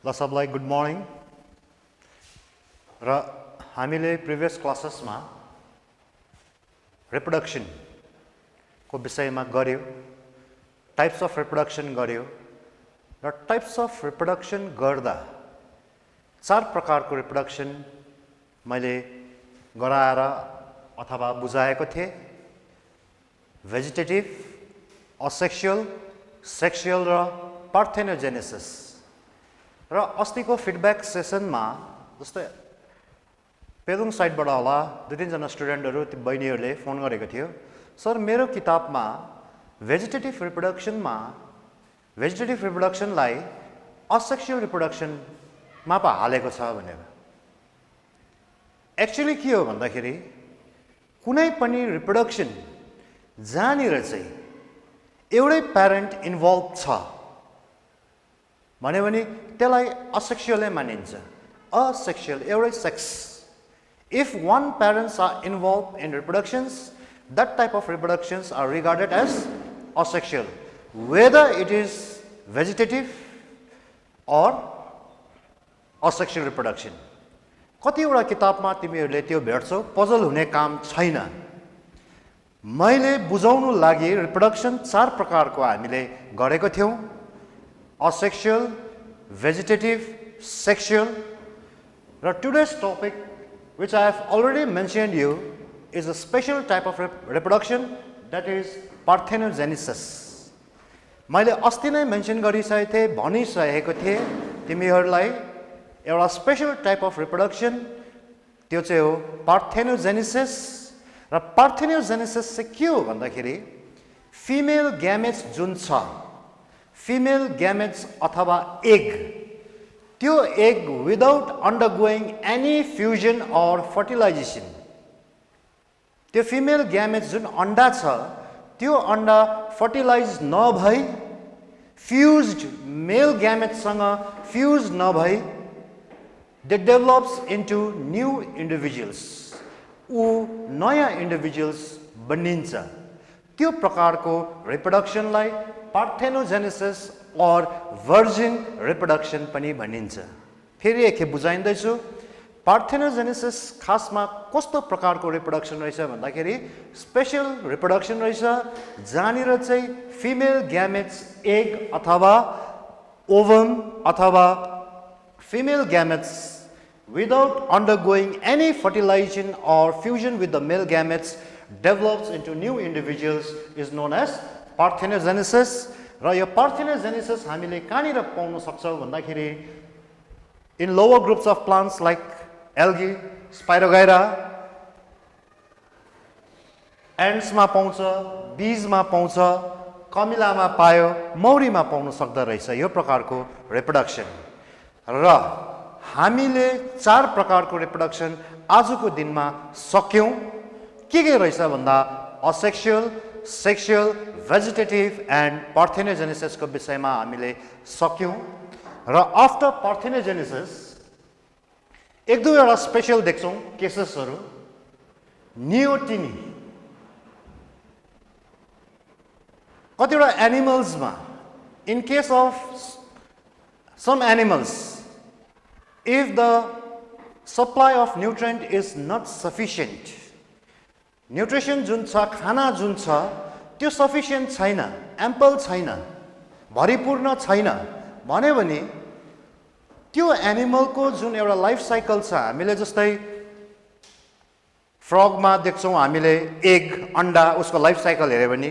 ल सबलाई good morning र हामीले प्रिभियस क्लासेसमा रिप्रोडक्सन को विषयमा गर्यो, टाइप्स अफ रिप्रोडक्सन गर्यो र टाइप्स अफ रिप्रोडक्सन गर्दा चार प्रकारको रिप्रोडक्सन मैले गराएर अथवा बुझाएको थिएँ। भेजिटेटिभ, असेक्सुअल, सेक्सुअल र पार्थेनोजेनेसिस। र अस्तिको फिडब्याक सेसनमा जस्तै पेदुङ साइडबाट होला 2-3 जना स्टुडेन्टहरू ती बहिनीहरूले फोन गरेको थियो, सर मेरो किताबमा भेजिटेटिभ रिप्रोडक्सनलाई असेक्सुअल रिप्रोडक्सनमा पो हालेको छ भनेर। एक्चुअली के हो भन्दाखेरि कुनै पनि रिप्रोडक्सन जहाँनिर चाहिँ एउटै प्यारेन्ट इन्भल्भ छ भन्यो भने त्यसलाई असेक्सुअलै मानिन्छ। असेक्सुअल, एउटै sex. If one parents are involved in reproductions, that type of reproductions are regarded as asexual, whether it is vegetative or asexual reproduction. कतिवटा किताबमा तिमीहरूले त्यो भेट्छौ, पजल हुने काम छैन। मैले बुझाउनु लागि रिप्रोडक्सन चार प्रकारको हामीले गरेको थियौं, asexual, vegetative, sexual, र today's topic, which I have already mentioned you, is a special type of reproduction, that is parthenogenesis. मैले अस्ति नै मेन्सन गरिसकेको थिएँ, भनिसकेको थिएँ तिमीहरूलाई एउटा स्पेशल टाइप अफ रिप्रोडक्सन, त्यो चाहिँ हो पार्थेनोजेनेसिस। र पार्थेनोजेनेसिस चाहिँ के हो भन्दाखेरि फिमेल ग्यामेट्स जुन छ, फिमेल ग्यामेट्स अथवा एग, त्यो एग विदाउट अन्डरगोइङ एनी फ्युजन और फर्टिलाइजेसन, त्यो फिमेल ग्यामेट्स जुन अन्डा छ त्यो अन्डा फर्टिलाइज नभई फ्युज्ड मेल ग्यामेट्ससँग फ्युज नभई they develops into new individuals, ऊ नयाँ इन्डिभिजुअल्स बनिन्छ। त्यो प्रकारको रिप्रोडक्सनलाई पार्थेनोजेनेसिस और वर्जिन रिप्रोडक्सन पनि भनिन्छ। फेरि एकखेप बुझाइन्दैछु, पार्थेनोजेनेसिस खासमा कस्तो प्रकारको रिप्रोडक्सन रहेछ भन्दाखेरि स्पेशल रिप्रोडक्सन रहेछ, जहाँनिर चाहिँ फिमेल ग्यामेट्स एग अथवा ओभम अथवा female gametes without undergoing any fertilization or fusion with the male gametes develops into new individuals is known as parthenogenesis. र यो पार्थेनोजेनेसिस हामीले कहाँनिर पाउन सक्छौँ भन्दाखेरि in lower groups of plants like algae, spirogyra, एन्ड्समा पाउँछ, बीजमा पाउँछ, कमिलामा पायो, मौरीमा पाउन सक्दो रहेछ यो प्रकारको रिप्रोडक्सन। र हामीले चार प्रकारको रिप्रोडक्सन आजको दिनमा सक्यौं। के रहेछ भन्दा असेक्सुअल, सेक्सुअल, भेजिटेटिभ एन्ड पार्थेनोजेनेसिसको विषयमा हामीले सक्यौं। र आफ्टर पार्थेनोजेनेसिस एक दुईवटा स्पेशल देख्छौं केसेसहरू। नियोटिनी कतिवटा एनिमल्समा, in case of some animals, if the supply of nutrient is not sufficient, nutrition जुन छ, खाना जुन छ त्यो सफिसिएन्ट छैन, एम्पल छैन, भरिपूर्ण छैन भन्यो भने त्यो एनिमलको जुन एउटा लाइफ साइकल छ, हामीले जस्तै फ्रगमा देख्छौँ हामीले एग, अन्डा, उसको लाइफ साइकल हेर्यो भने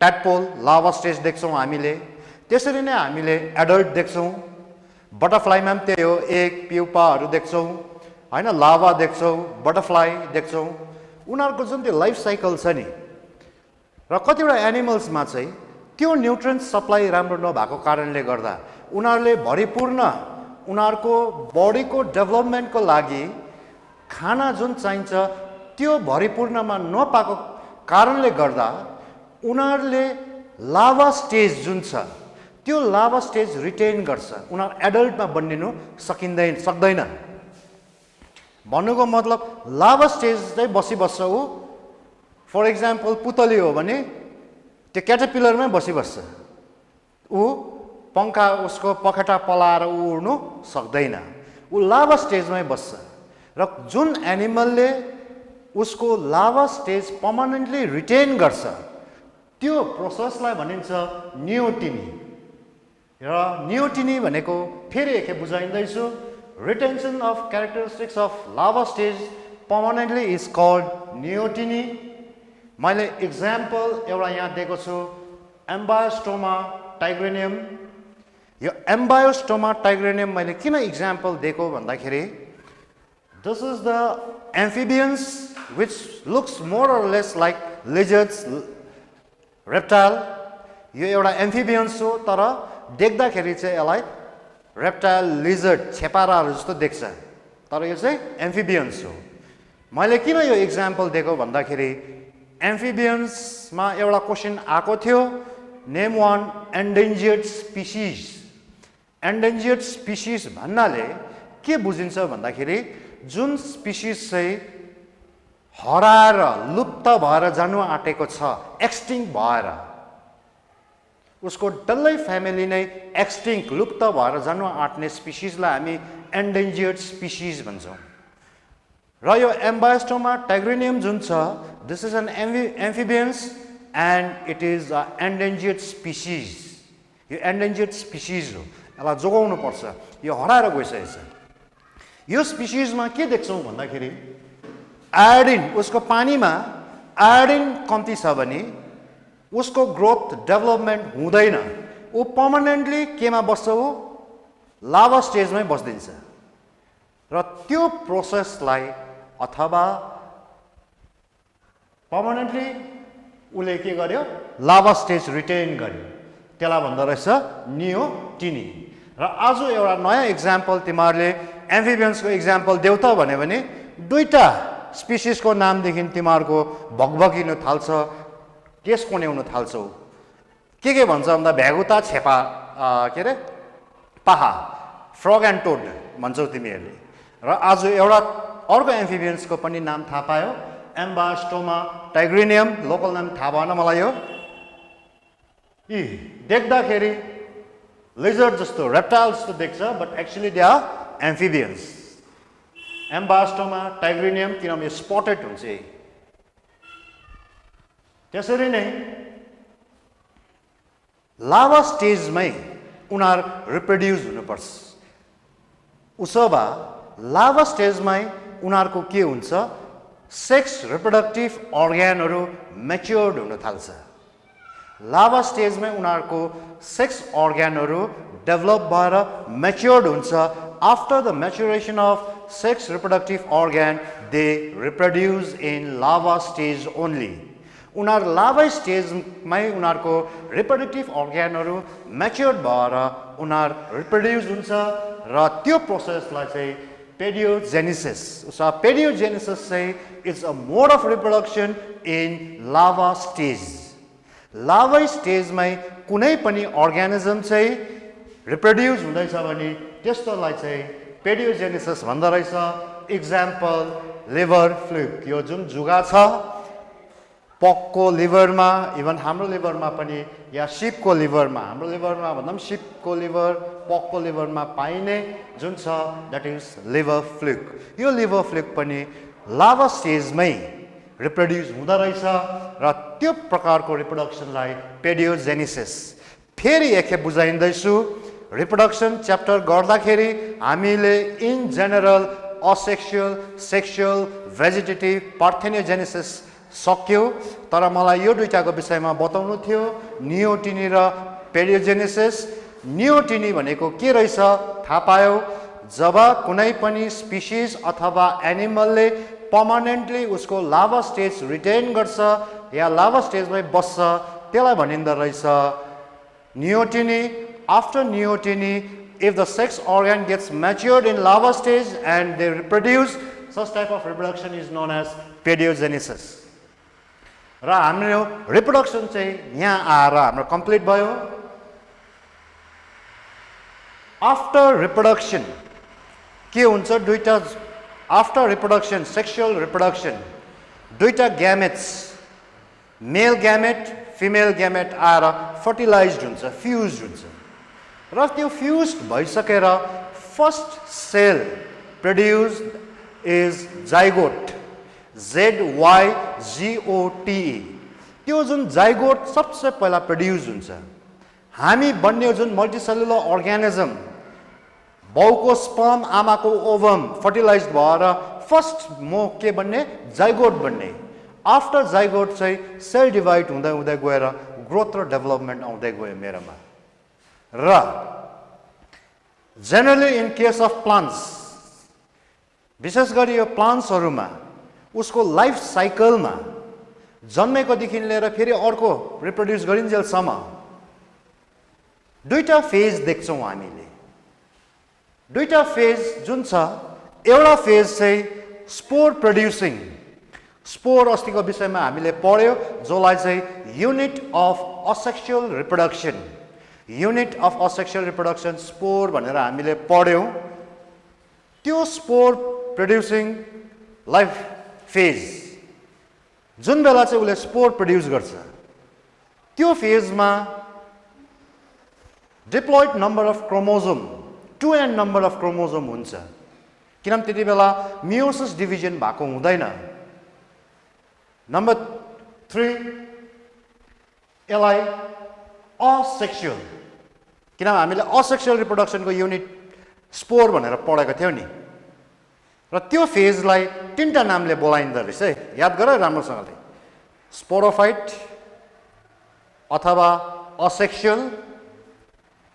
ट्याडपोल, लार्भा स्टेज देख्छौँ हामीले। त्यसरी नै हामीले एडल्ट देख्छौँ। बटरफ्लाईमा पनि त्यही हो, एग, प्युपाहरू देख्छौँ हैन, लार्भा देख्छौँ, बटरफ्लाई देख्छौँ। उनीहरूको जुन त्यो लाइफ साइकल छ नि, र कतिवटा एनिमल्समा चाहिँ त्यो न्युट्रिएन्ट सप्लाई राम्रो नभएको कारणले गर्दा उनीहरूले भरिपूर्ण उनीहरूको बडीको डेभलपमेन्टको लागि खाना जुन चाहिन्छ त्यो भरिपूर्णमा नपाएको कारणले गर्दा उनीहरूले लार्भा स्टेज जुन छ त्यो लार्भा स्टेज रिटेन गर्छ, उनीहरू एडल्टमा बनिनु सक्दैन। भन्नुको मतलब लार्भा स्टेज चाहिँ बसिबस्छ ऊ। फर इक्जाम्पल पुतली हो भने त्यो क्याटरपिलरमै बसिबस्छ, ऊ पंखा उसको पखेटा पलाएर उड्नु सक्दैन, ऊ लाभा स्टेजमै बस्छ। र जुन एनिमलले उसको लाभा स्टेज पर्मानेन्टली रिटेन गर्छ त्यो प्रोसेसलाई भनिन्छ नियोटिनी। र नियोटिनी भनेको फेरि एकखेप बुझाइँदैछु, retention of characteristics of larva stage permanently is called neoteny. मैले इक्जाम्पल एउटा यहाँ दिएको छु, एम्बायोस्टोमा टाइग्रेनियम। यो एम्बायोस्टोमा टाइग्रेनियम मैले किन इक्जाम्पल दिएको भन्दाखेरि this is the amphibians which looks more or less like lizards reptile. यो एउटा एम्फिबियन्स हो तर देख्दाखेरि चाहिँ यसलाई रेप्टाइल लिजर्ड छेपाराहरू जस्तो देख्छ, तर यो चाहिँ एम्फिबियन्स हो। मैले किन यो इक्जाम्पल दिएको भन्दाखेरि एम्फिबियन्समा एउटा क्वेसन आएको थियो, name one endangered species. Endangered species भन्नाले के बुझिन्छ भन्दाखेरि जुन स्पिसिज चाहिँ हराएर लुप्त भएर जानु आँटेको छ, एक्सटिङ्क्ट भएर, उसको डल्लै फ्यामिली नै एक्सटिङ्क्ट लुप्त भएर जानु आँट्ने स्पिसिजलाई हामी एन्डेन्जर्ड स्पिसिज भन्छौँ। र यो एम्बायोस्टोमा टाइग्रेनियम जुन छ this is an amphibians and it is a endangered species. यो एन्डेन्जर्ड स्पिसिज हो, यसलाई जोगाउनु पर्छ, यो हराएर गइसकेको छ। यो स्पिसिजमा के देख्छौँ भन्दाखेरि आयोडिन, उसको पानीमा आयोडिन कम्ती छ भने उसको ग्रोथ डेभलपमेन्ट हुँदैन, ऊ पर्मानेन्टली केमा बस्छ, ऊ लाभा स्टेजमै बस्दिन्छ। र त्यो प्रोसेसलाई अथवा पर्मानेन्टली उसले के गर्यो, लाभा स्टेज रिटेन गर्यो, त्यसलाई भन्दो रहेछ नियोटिनी। र आज एउटा नयाँ इक्जाम्पल तिमीहरूले एम्फिबियन्सको इक्जाम्पल देऊ त भन्यो भने दुईटा स्पिसिसको नामदेखि तिमीहरूको भगभगिनु थाल्छ, केस कोन्याउनु थाल्छौ। के भन्छ भन्दा भ्यागुता छेपा के अरे पाहा, फ्रग एन्ड टोड भन्छौ तिमीहरूले। र आज एउटा अर्को एम्फिबियन्सको पनि नाम थाहा पायो, एम्बायोस्टोमा टाइग्रेनियम। लोकल नाम थाहा भएन मलाई यो। यी देख्दाखेरि लिजर्ड जस्तो रेप्टाइल जस्तो देख्छ बट एक्चुअली दे आर एम्फिबियन्स। एम्बायोस्टोमा टाइग्रेनियम किनभने यो स्पटेड हुन्छ। त्यसरी नै लाभा स्टेजमै उनीहरू रिप्रोड्युस हुनुपर्छ। उसो भए लाभा स्टेजमै उनीहरूको के हुन्छ, सेक्स रिप्रोडक्टिभ अर्ग्यानहरू म्याच्योर्ड हुन थाल्छ। लाभा स्टेजमै उनीहरूको सेक्स अर्ग्यानहरू डेभलप भएर म्याच्योर्ड हुन्छ। After the maturation of sex reproductive organ they reproduce in larva stage only. उनीहरू लाभा स्टेजमै उनीहरूको रिप्रोडक्टिभ अर्ग्यानहरू म्याच्योर्ड भएर उनीहरू रिप्रोड्युस हुन्छ। र त्यो प्रोसेसलाई चाहिँ पेडियोजेनेसिस। उसो पेडियोजेनेसिस चाहिँ it's a mode of reproduction in larva stage. Larva स्टेजमै कुनै पनि अर्ग्यानिजम चाहिँ रिप्रोड्युस हुँदैछ भने त्यस्तोलाई चाहिँ पेडियोजेनेसिस भन्दो रहेछ। इक्जाम्पल लिभर फ्लुक, यो जुन जुगा छ पकको लिभरमा, इभन हाम्रो लिभरमा पनि, या सिपको लिभरमा, हाम्रो लिभरमा भन्दा पनि सिपको लिभर, पकको लिभरमा पाइने जुन छ द्याट इज लिभर फ्लुक। यो लिभर फ्लुक पनि लाभा स्टेजमै रिप्रोड्युस हुँदो रहेछ। र त्यो प्रकारको रिप्रोडक्सनलाई पेडियोजेनेसिस। फेरि एकखेप बुझाइँदैछु, रिप्रोडक्सन च्याप्टर गर्दाखेरि हामीले in general asexual, sexual, vegetative, parthenogenesis सक्यो। तर मलाई यो दुईटाको विषयमा बताउनु थियो, नियोटिनी र पेडियोजेनेसिस। नियोटिनी भनेको के रहेछ थाहा पायो, जब कुनै पनि स्पिसिस अथवा एनिमलले पर्मानेन्टली उसको लाभा स्टेज रिटेन गर्छ या लाभा स्टेजमै बस्छ त्यसलाई भनिँदो रहेछ neoteny. After neoteny, if the sex organ gets matured in larva stage and they reproduce, such type of reproduction is known as pediogenesis. र हाम्रो रिप्रोडक्सन चाहिँ यहाँ आएर हाम्रो कम्प्लिट भयो। आफ्टर रिप्रोडक्सन के हुन्छ, दुईटा आफ्टर रिप्रोडक्सन, सेक्सुअल रिप्रोडक्सन, दुईटा gametes, male gamete, female gamete आएर फर्टिलाइज्ड हुन्छ, फ्युज हुन्छ। र त्यो फ्युज्ड भइसकेर first cell produced is zygote ZYGOTE त्यो जुन जाइगोट सबसे पहिला प्रोड्युस हुन्छ हामी बन्ने जुन मल्टिसेलुलर अर्गानिजम बाउको स्पर्म आमाको ओभम फर्टिलाइज भएर फर्स्ट म के बन्ने जाइगोट बन्ने आफ्टर जाइगोट चाहिँ सेल डिभाइड हुँदै हुँदै गएर ग्रोथ र डेभलपमेन्ट आउँदै गयो मेरोमा र generally in case of plants विशेष गरी यो प्लान्ट्सहरुमा उसको लाइफ साइकलमा जन्मेको देखि लिएर फेरि अर्को रिप्रोड्युस गरिन्जेलसम्म दुईटा फेज देख्छौं हामीले दुईटा फेज जुन छ एउटा फेज चाहिँ स्पोर प्रोड्युसिङ स्पोर अस्तिको विषयमा हामीले पढ्यो जसलाई चाहिँ unit of asexual reproduction spore भनेर हामीले पढ्यौं त्यो स्पोर प्रोड्युसिङ लाइफ फेज जुन बेला चाहिँ उले स्पोर प्रोड्युस गर्छ त्यो फेजमा diploid number of chromosome 2n number of chromosome हुन्छ किनभने त्यति बेला मियोसिस डिभिजन भएको हुँदैन नम्बर 3 यसलाई असेक्सुअल किनभने हामीले असेक्सुअल रिप्रोडक्सनको युनिट स्पोर भनेर पढेको थियौं नि र त्यो फेजलाई तीनटा नामले बोलाइँदो रहेछ है याद गर राम्रोसँगले स्पोरोफाइट अथवा असेक्सुअल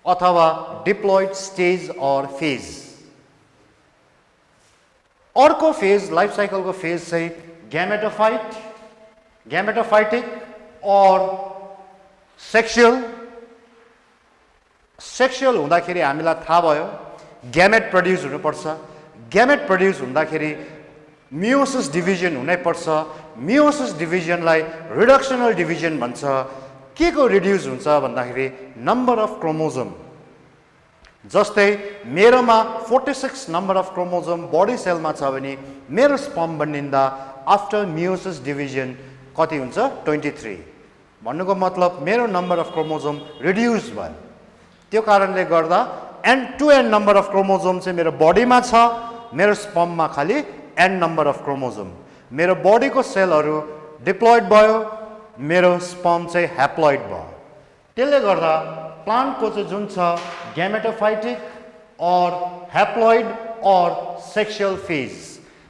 अथवा डिप्लोइड स्टेज अर फेज अर्को फेज लाइफ साइकलको फेज चाहिँ ग्यामेटोफाइटिक अर सेक्सुअल हुँदाखेरि हामीलाई थाहा भयो ग्यामेट प्रोड्युस हुनुपर्छ ग्यामेट प्रोड्युस हुँदाखेरि मियोसिस डिभिजन हुनै पर्छ मियोसिस डिभिजनलाई रिडक्सनल डिभिजन भन्छ के को रिड्युस हुन्छ भन्दाखेरि नम्बर अफ क्रोमोजोम जस्तै मेरोमा 46 नम्बर अफ क्रोमोजोम बडी सेलमा छ भने मेरो स्पर्म बनिँदा आफ्टर मियोसिस डिभिजन कति हुन्छ 23 भन्नुको मतलब मेरो नम्बर अफ क्रोमोजोम रिड्युस भयो त्यो कारणले गर्दा n नम्बर अफ क्रोमोजोम चाहिँ मेरो बडीमा छ मेरो स्पर्ममा खाली n नम्बर अफ क्रोमोजोम मेरो बडीको सेलहरु डिप्लोइड भयो मेरो स्पर्म चाहिँ ह्याप्लोइड भयो त्यसले गर्दा प्लान्टको चाहिँ जुन छ gametophytic or haploid or sexual phase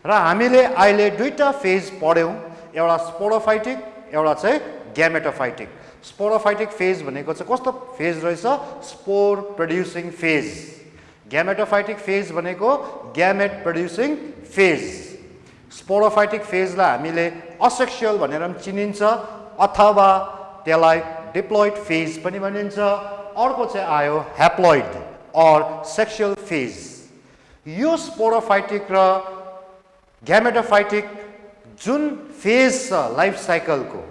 र हामीले अहिले दुईटा फेज पढ्यौं एउटा स्पोरोफाइटिक एउटा चाहिँ ग्यामेटोफाइटिक स्पोरोफाइटिक फेज भनेको चाहिँ कस्तो फेज रहेछ स्पोर प्रोड्युसिङ फेज ग्यामेटोफाइटिक फेज भनेको ग्यामेट प्रोड्युसिङ फेज स्पोरोफाइटिक फेजलाई हामीले असेक्सुअल भनेर पनि चिनिन्छ अथवा त्यसलाई डिप्लोइड फेज पनि भनिन्छ अर्को चाहिँ आयो ह्याप्लोइड अर सेक्सुअल फेज यो स्पोरोफाइटिक र ग्यामेटोफाइटिक जुन फेज छ लाइफ साइकलको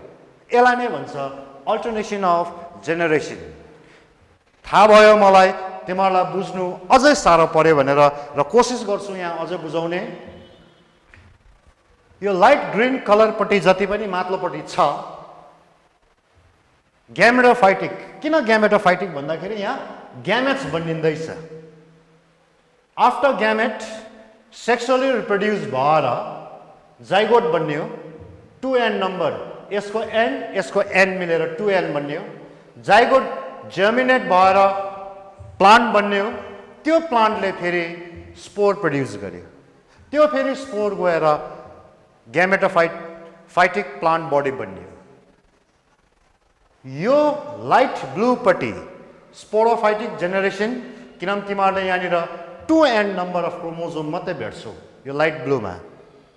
यसलाई नै भन्छ अल्टरनेसन अफ जेनेरेसन थाहा भयो मलाई तिमीहरूलाई बुझ्नु अझै साह्रो पर्यो भनेर र कोसिस गर्छु यहाँ अझै बुझाउने यो लाइट ग्रीन कलरपट्टि जति पनि माथिल्लोपट्टि छ ग्यामेटोफाइटिक किन ग्यामेटोफाइटिक भन्दाखेरि यहाँ ग्यामेट्स बनिँदैछ आफ्टर ग्यामेट सेक्सुअली रिप्रोड्युस भएर जाइगोट बन्यो 2n नम्बर यसको n मिलेर 2n बन्यो जाइगोट जर्मिनेट भएर प्लान्ट बन्यो त्यो प्लान्टले फेरि स्पोर प्रोड्युस गर्यो त्यो फेरि स्पोर गएर ग्यामेटोफाइटिक प्लान्ट बडी बन्यो यो लाइट ब्लू पट्टि स्पोरोफाइटिक जेनेरेसन किनभने तिमीहरूले यहाँनिर 2n नम्बर अफ क्रोमोजोम मात्रै भेट्छौ यो लाइट ब्लूमा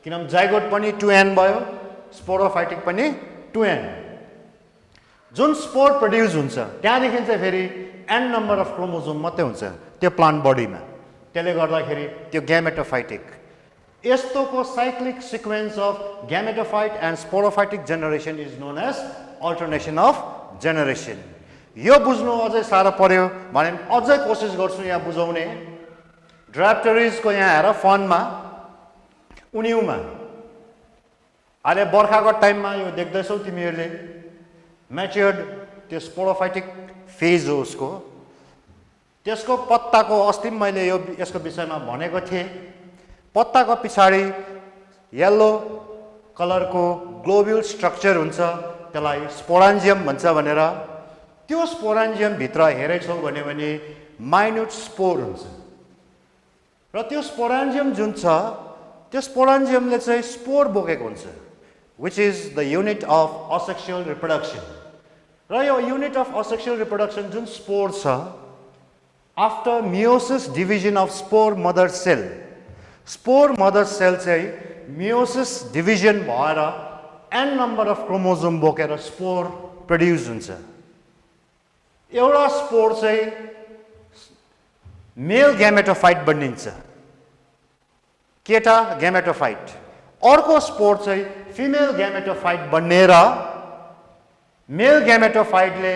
किनभने जाइगोट पनि 2n भयो स्पोरोफाइटिक पनि 2n जुन स्पोर प्रोड्युस हुन्छ त्यहाँदेखि चाहिँ फेरि n नम्बर अफ क्रोमोजोम मात्रै हुन्छ त्यो प्लान्ट बडीमा त्यसले गर्दाखेरि त्यो ग्यामेटोफाइटिक यस्तोको cyclic sequence of gametophyte and sporophytic generation is known as alternation of generation यो बुझ्नु अझै साह्रो पर्यो भने अझै कोसिस गर्छु यहाँ बुझाउने ड्राप्टरिजको यहाँ हेर फनमा उन्युमा अहिले बर्खाको टाइममा यो देख्दैछौ तिमीहरूले म्याच्योर्ड त्यो स्पोरोफाइटिक फेज हो उसको त्यसको पत्ताको अस्ति मैले यसको विषयमा भनेको थिएँ पत्ताको पछाडि येलो कलरको ग्लोब्युल स्ट्रक्चर हुन्छ त्यसलाई स्पोरान्जियम भन्छ भनेर त्यो स्पोरान्जियम भित्र हेरेछौँ भने माइन्युट स्पोर हुन्छ र त्यो स्पोरान्जियम जुन छ त्यो स्पोरान्जियमले चाहिँ स्पोर बोकेको हुन्छ which is the unit of asexual reproduction र यो युनिट अफ asexual reproduction जुन स्पोर छ after meiosis division of spore mother cell spore mother cell चाहिँ meiosis division भएर n नम्बर अफ क्रोमोजोम बोकेर स्पोर प्रोड्युस हुन्छ एउटा स्पोर चाहिँ मेल ग्यामेटोफाइट बनिन्छ केटा ग्यामेटोफाइट अर्को स्पोर चाहिँ फिमेल ग्यामेटोफाइट बनेर मेल ग्यामेटोफाइटले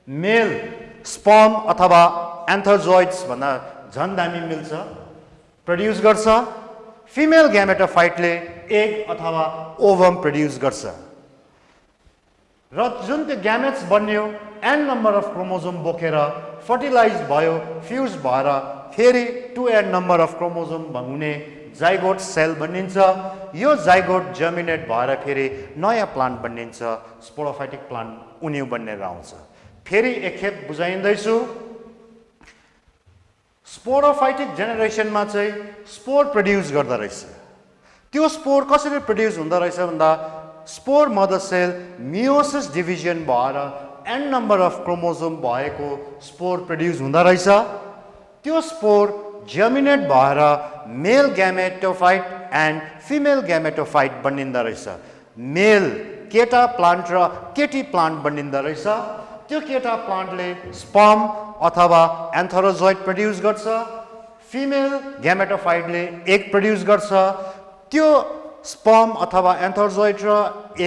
मेल स्पर्म अथवा एन्थोजोइड्स भन्दा झन् दामी मिल्छ प्रोड्युस गर्छ फिमेल ग्यामेटोफाइटले एग अथवा ओभम प्रोड्युस गर्छ र जुन त्यो ग्यामेट्स बन्यो n नम्बर अफ क्रोमोजोम बोकेर फर्टिलाइज भयो फ्युज भएर फेरि 2n नम्बर अफ क्रोमोजोम हुने जाइगोट सेल बनिन्छ यो जाइगोट जर्मिनेट भएर फेरि नयाँ प्लान्ट बनिन्छ स्पोरोफाइटिक प्लान्ट उन्यु बनेर आउँछ फेरि एकखेप बुझाइँदैछु स्पोरोफाइटिक जेनेरेसनमा चाहिँ स्पोर प्रोड्युस गर्दो रहेछ त्यो स्पोर कसरी प्रोड्युस हुँदो रहेछ भन्दा spore mother cell meiosis division भएर n नम्बर अफ क्रोमोजोम भएको स्पोर प्रोड्युस हुँदो रहेछ त्यो स्पोर जर्मिनेट भएर male gametophyte and female gametophyte बनिँदो रहेछ मेल केटा प्लान्ट र केटी प्लान्ट बनिँदो रहेछ त्यो केटा प्लान्टले स्पर्म अथवा एन्थोरोजोइड प्रोड्युस गर्छ फिमेल ग्यामेटोफाइटले एग प्रोड्युस गर्छ त्यो स्पर्म अथवा एन्थोरोजोइड र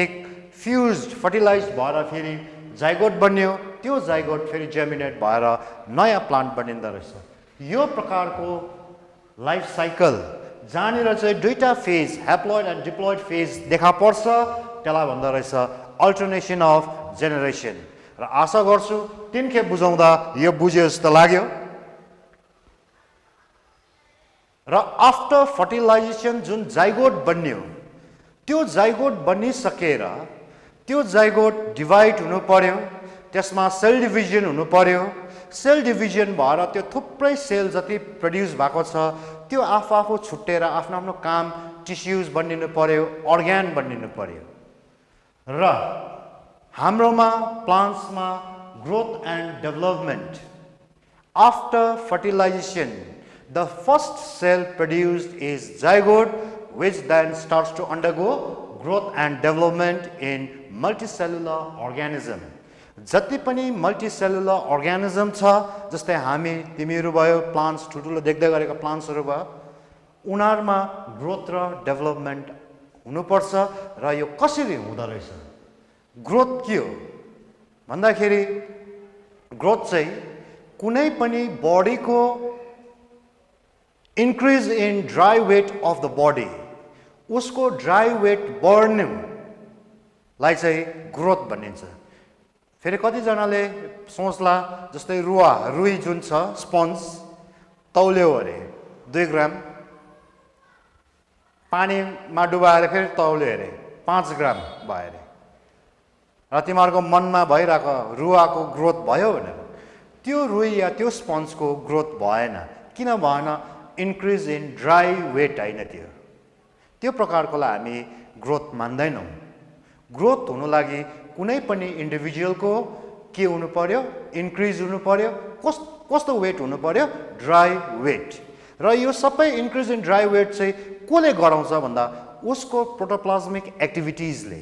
एग फ्युज्ड फर्टिलाइज भएर फेरि जाइगोट बन्यो त्यो जाइगोट फेरि जर्मिनेट भएर नयाँ प्लान्ट बनिँदो रहेछ यो प्रकारको लाइफ साइकल जहाँनिर चाहिँ दुईटा phase haploid and diploid phase देखा पर्छ त्यसलाई भन्दो रहेछ अल्टरनेसन अफ जेनेरेसन र आशा गर्छु तिनखेप बुझाउँदा यो बुझ्यो जस्तो लाग्यो र आफ्टर फर्टिलाइजेसन जुन जाइगोट बन्यो त्यो जाइगोट बनिसकेर त्यो जाइगोट डिभाइड हुनु पर्यो त्यसमा सेल डिभिजन हुनु पर्यो सेल डिभिजन भएर त्यो थुप्रै सेल जति प्रोड्युस भएको छ त्यो आफू छुट्टेर आफ्नो आफ्नो काम टिस्युज बनिनु पर्यो अर्ग्यान बनिनु पर्यो र हाम्रोमा प्लान्ट्समा growth and development after fertilization the first cell produced is zygote which then starts to undergo growth and development in multicellular organism जति पनि मल्टिसेलुलर अर्गानिजम छ जस्तै हामी तिमीहरू भयो प्लान्ट्स ठुल्ठुलो देख्दै गरेको प्लान्ट्सहरू भयो उनीहरूमा ग्रोथ र डेभलपमेन्ट हुनुपर्छ र यो कसरी हुँदो रहेछ ग्रोथ के हो भन्दाखेरि ग्रोथ चाहिँ कुनै पनि बडीको increase in dry weight of the body उसको ड्राई वेट बढ्नुलाई चाहिँ ग्रोथ भनिन्छ फेरि कतिजनाले सोच्ला जस्तै रुई जुन छ स्पन्ज तौल्यो अरे 2 ग्राम पानीमा डुबाएर फेरि तौल्यो अरे 5 ग्राम भयो अरे र तिमीहरूको मनमा भइरहेको रुवाको ग्रोथ भयो भनेर त्यो रुई या त्यो स्पन्जको ग्रोथ भएन किन भएन इन्क्रिज इन ड्राई वेट होइन त्यो प्रकारकोलाई हामी ग्रोथ मान्दैनौँ ग्रोथ हुनु लागि कुनै पनि इन्डिभिजुअलको के हुनु पर्यो इन्क्रिज हुनु पर्यो कस्तो वेट हुनु पर्यो ड्राई वेट र यो सबै इन्क्रिज इन ड्राई वेट चाहिँ कसले गराउँछ भन्दा उसको प्रोटोप्लाज्मिक एक्टिभिटिजले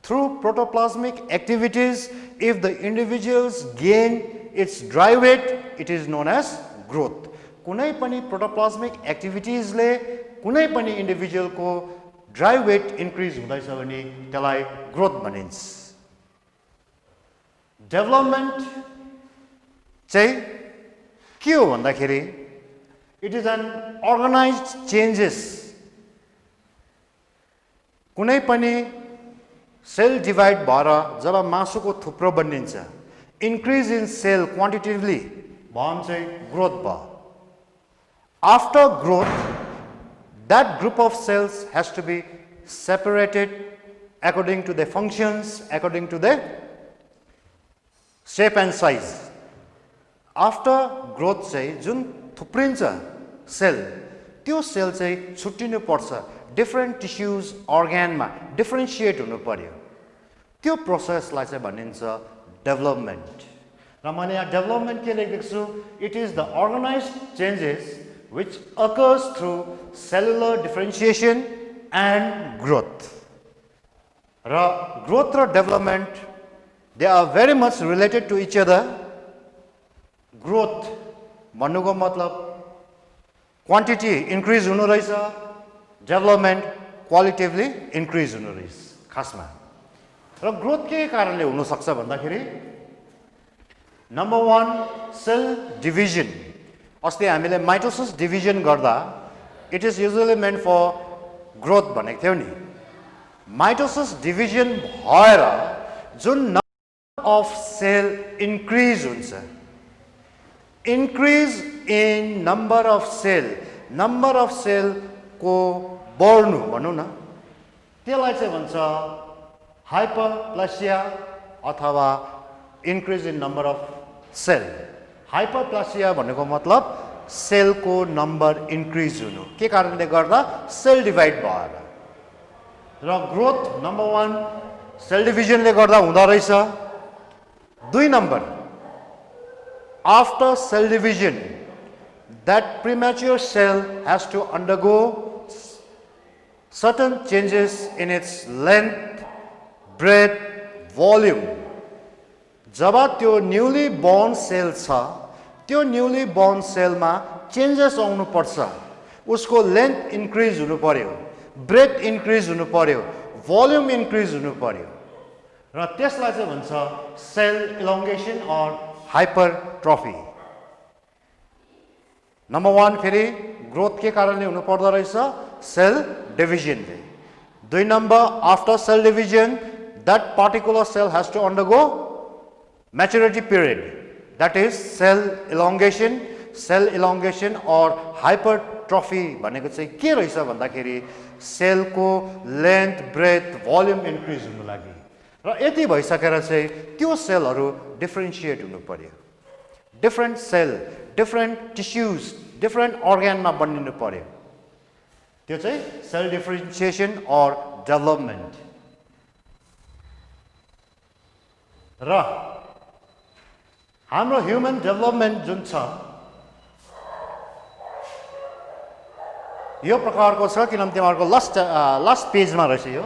through protoplasmic activities if the individuals gain its dry weight it is known as growth कुनै पनि प्रोटोप्लाज्मिक एक्टिभिटिजले कुनै पनि इन्डिभिजुअलको ड्राई वेट इन्क्रिज हुँदैछ भने त्यसलाई ग्रोथ भनिन्छ डेभलपमेन्ट चाहिँ के हो भन्दाखेरि इट इज एन अर्गनाइज्ड चेन्जेस कुनै पनि सेल डिभाइड भएर जब मासुको थुप्रो बनिन्छ इन्क्रिज इन सेल क्वान्टिटेटिभली भन चाहिँ ग्रोथ भयो after growth that group of cells has to be separated according to their functions according to their shape and size after growth चाहिँ जुन थुप्रिन्छ सेल त्यो सेल चाहिँ छुट्टिनु पर्छ डिफरेन्ट टिस्युज अर्गानमा डिफरेन्शिएट हुनु पर्यो त्यो प्रोसेसलाई चाहिँ भनिन्छ डेभलपमेन्ट र मैले यहाँ डेभलपमेन्ट के लेखेको छु it is the organized changes which occurs through cellular differentiation and growth. Growth or development, they are very much related to each other. Growth, भन्नुको मतलब quantity increase हुनु रहेछ, development qualitatively increase हुनु रहेछ खासमा. र growth के कारणले हुन सक्छ भन्दाखेरि number 1 cell division. अस्ति हामीले माइटोसिस डिभिजन गर्दा it is usually meant for growth भनेको थियौ नि माइटोसिस डिभिजन भएर जुन नम्बर अफ सेल इन्क्रिज हुन्छ increase in number of cell को बढ्नु भनौँ न त्यसलाई चाहिँ भन्छ हाइपरप्लासिया अथवा increase in number of cell hyperplasia भनेको मतलब सेलको नम्बर इन्क्रिज हुनु के कारणले गर्दा सेल डिभाइड भएर र ग्रोथ नम्बर 1 सेल डिभिजनले गर्दा हुँदो रहेछ 2 number after cell division that premature cell has to undergo certain changes in its length, breadth, volume. जब त्यो न्यूली बोर्न सेल छ त्यो न्यूली बोर्न सेलमा चेन्जेस आउनु पर्छ उसको लेन्थ इन्क्रिज हुनु पर्यो ब्रेथ इन्क्रिज हुनु पर्यो भोल्युम इन्क्रिज हुनु पर्यो र त्यसलाई चाहिँ भन्छ cell elongation or hypertrophy number 1 फेरि ग्रोथ के कारणले हुनु पर्दो रहेछ सेल डिभिजनले 2 number after cell division that particular cell has to undergo maturity period, that is cell elongation or hypertrophy भनेको चाहिँ के रहेछ भन्दाखेरि सेलको लेन्थ ब्रेथ भोल्युम इन्क्रिज हुनु लागि र यति भइसकेर चाहिँ त्यो सेलहरू डिफरेन्शिएट हुनु पर्यो different cell different tissues different अर्गानमा बनिनु पर्यो त्यो चाहिँ सेल डिफरेन्शिएसन अर डेभलपमेन्ट र हाम्रो ह्युमन डेभलपमेन्ट जुन छ यो प्रकारको छ किनभने तिमीहरूको लास्ट पेजमा रहेछ यो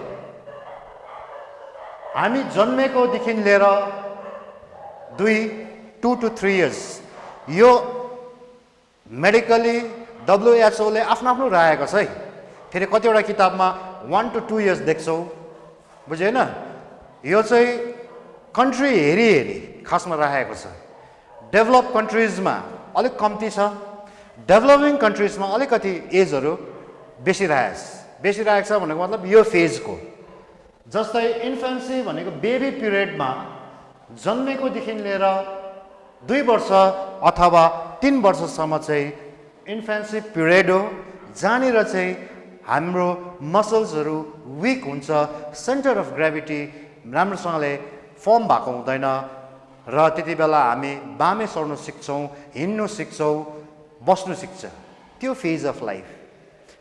हामी जन्मेकोदेखि लिएर 2 to 3 इयर्स यो मेडिकली WHO ले आफ्नो राखेको छ है फेरि कतिवटा किताबमा 1 to 2 इयर्स देख्छौ बुझ्यो हैन यो चाहिँ कन्ट्री हेरी खासमा राखेको छ डेभलप कन्ट्रीजमा अलिक कम्ती छ डेभलपिङ कन्ट्रीजमा अलिकति एजहरू बेसी राखेको छ भनेको मतलब यो फेजको जस्तै इन्फेन्सी भनेको बेबी पिरियडमा जन्मेकोदेखि लिएर 2 वर्ष अथवा 3 वर्षसम्म चाहिँ इन्फेन्सी पिरियड हो जहाँनिर चाहिँ हाम्रो मसल्सहरू विक हुन्छ सेन्टर अफ ग्राभिटी राम्रोसँगले फर्म भएको हुँदैन र त्यति बेला हामी बामे सर्न सिक्छौँ हिँड्नु सिक्छौँ बस्नु सिक्छ त्यो फेज अफ लाइफ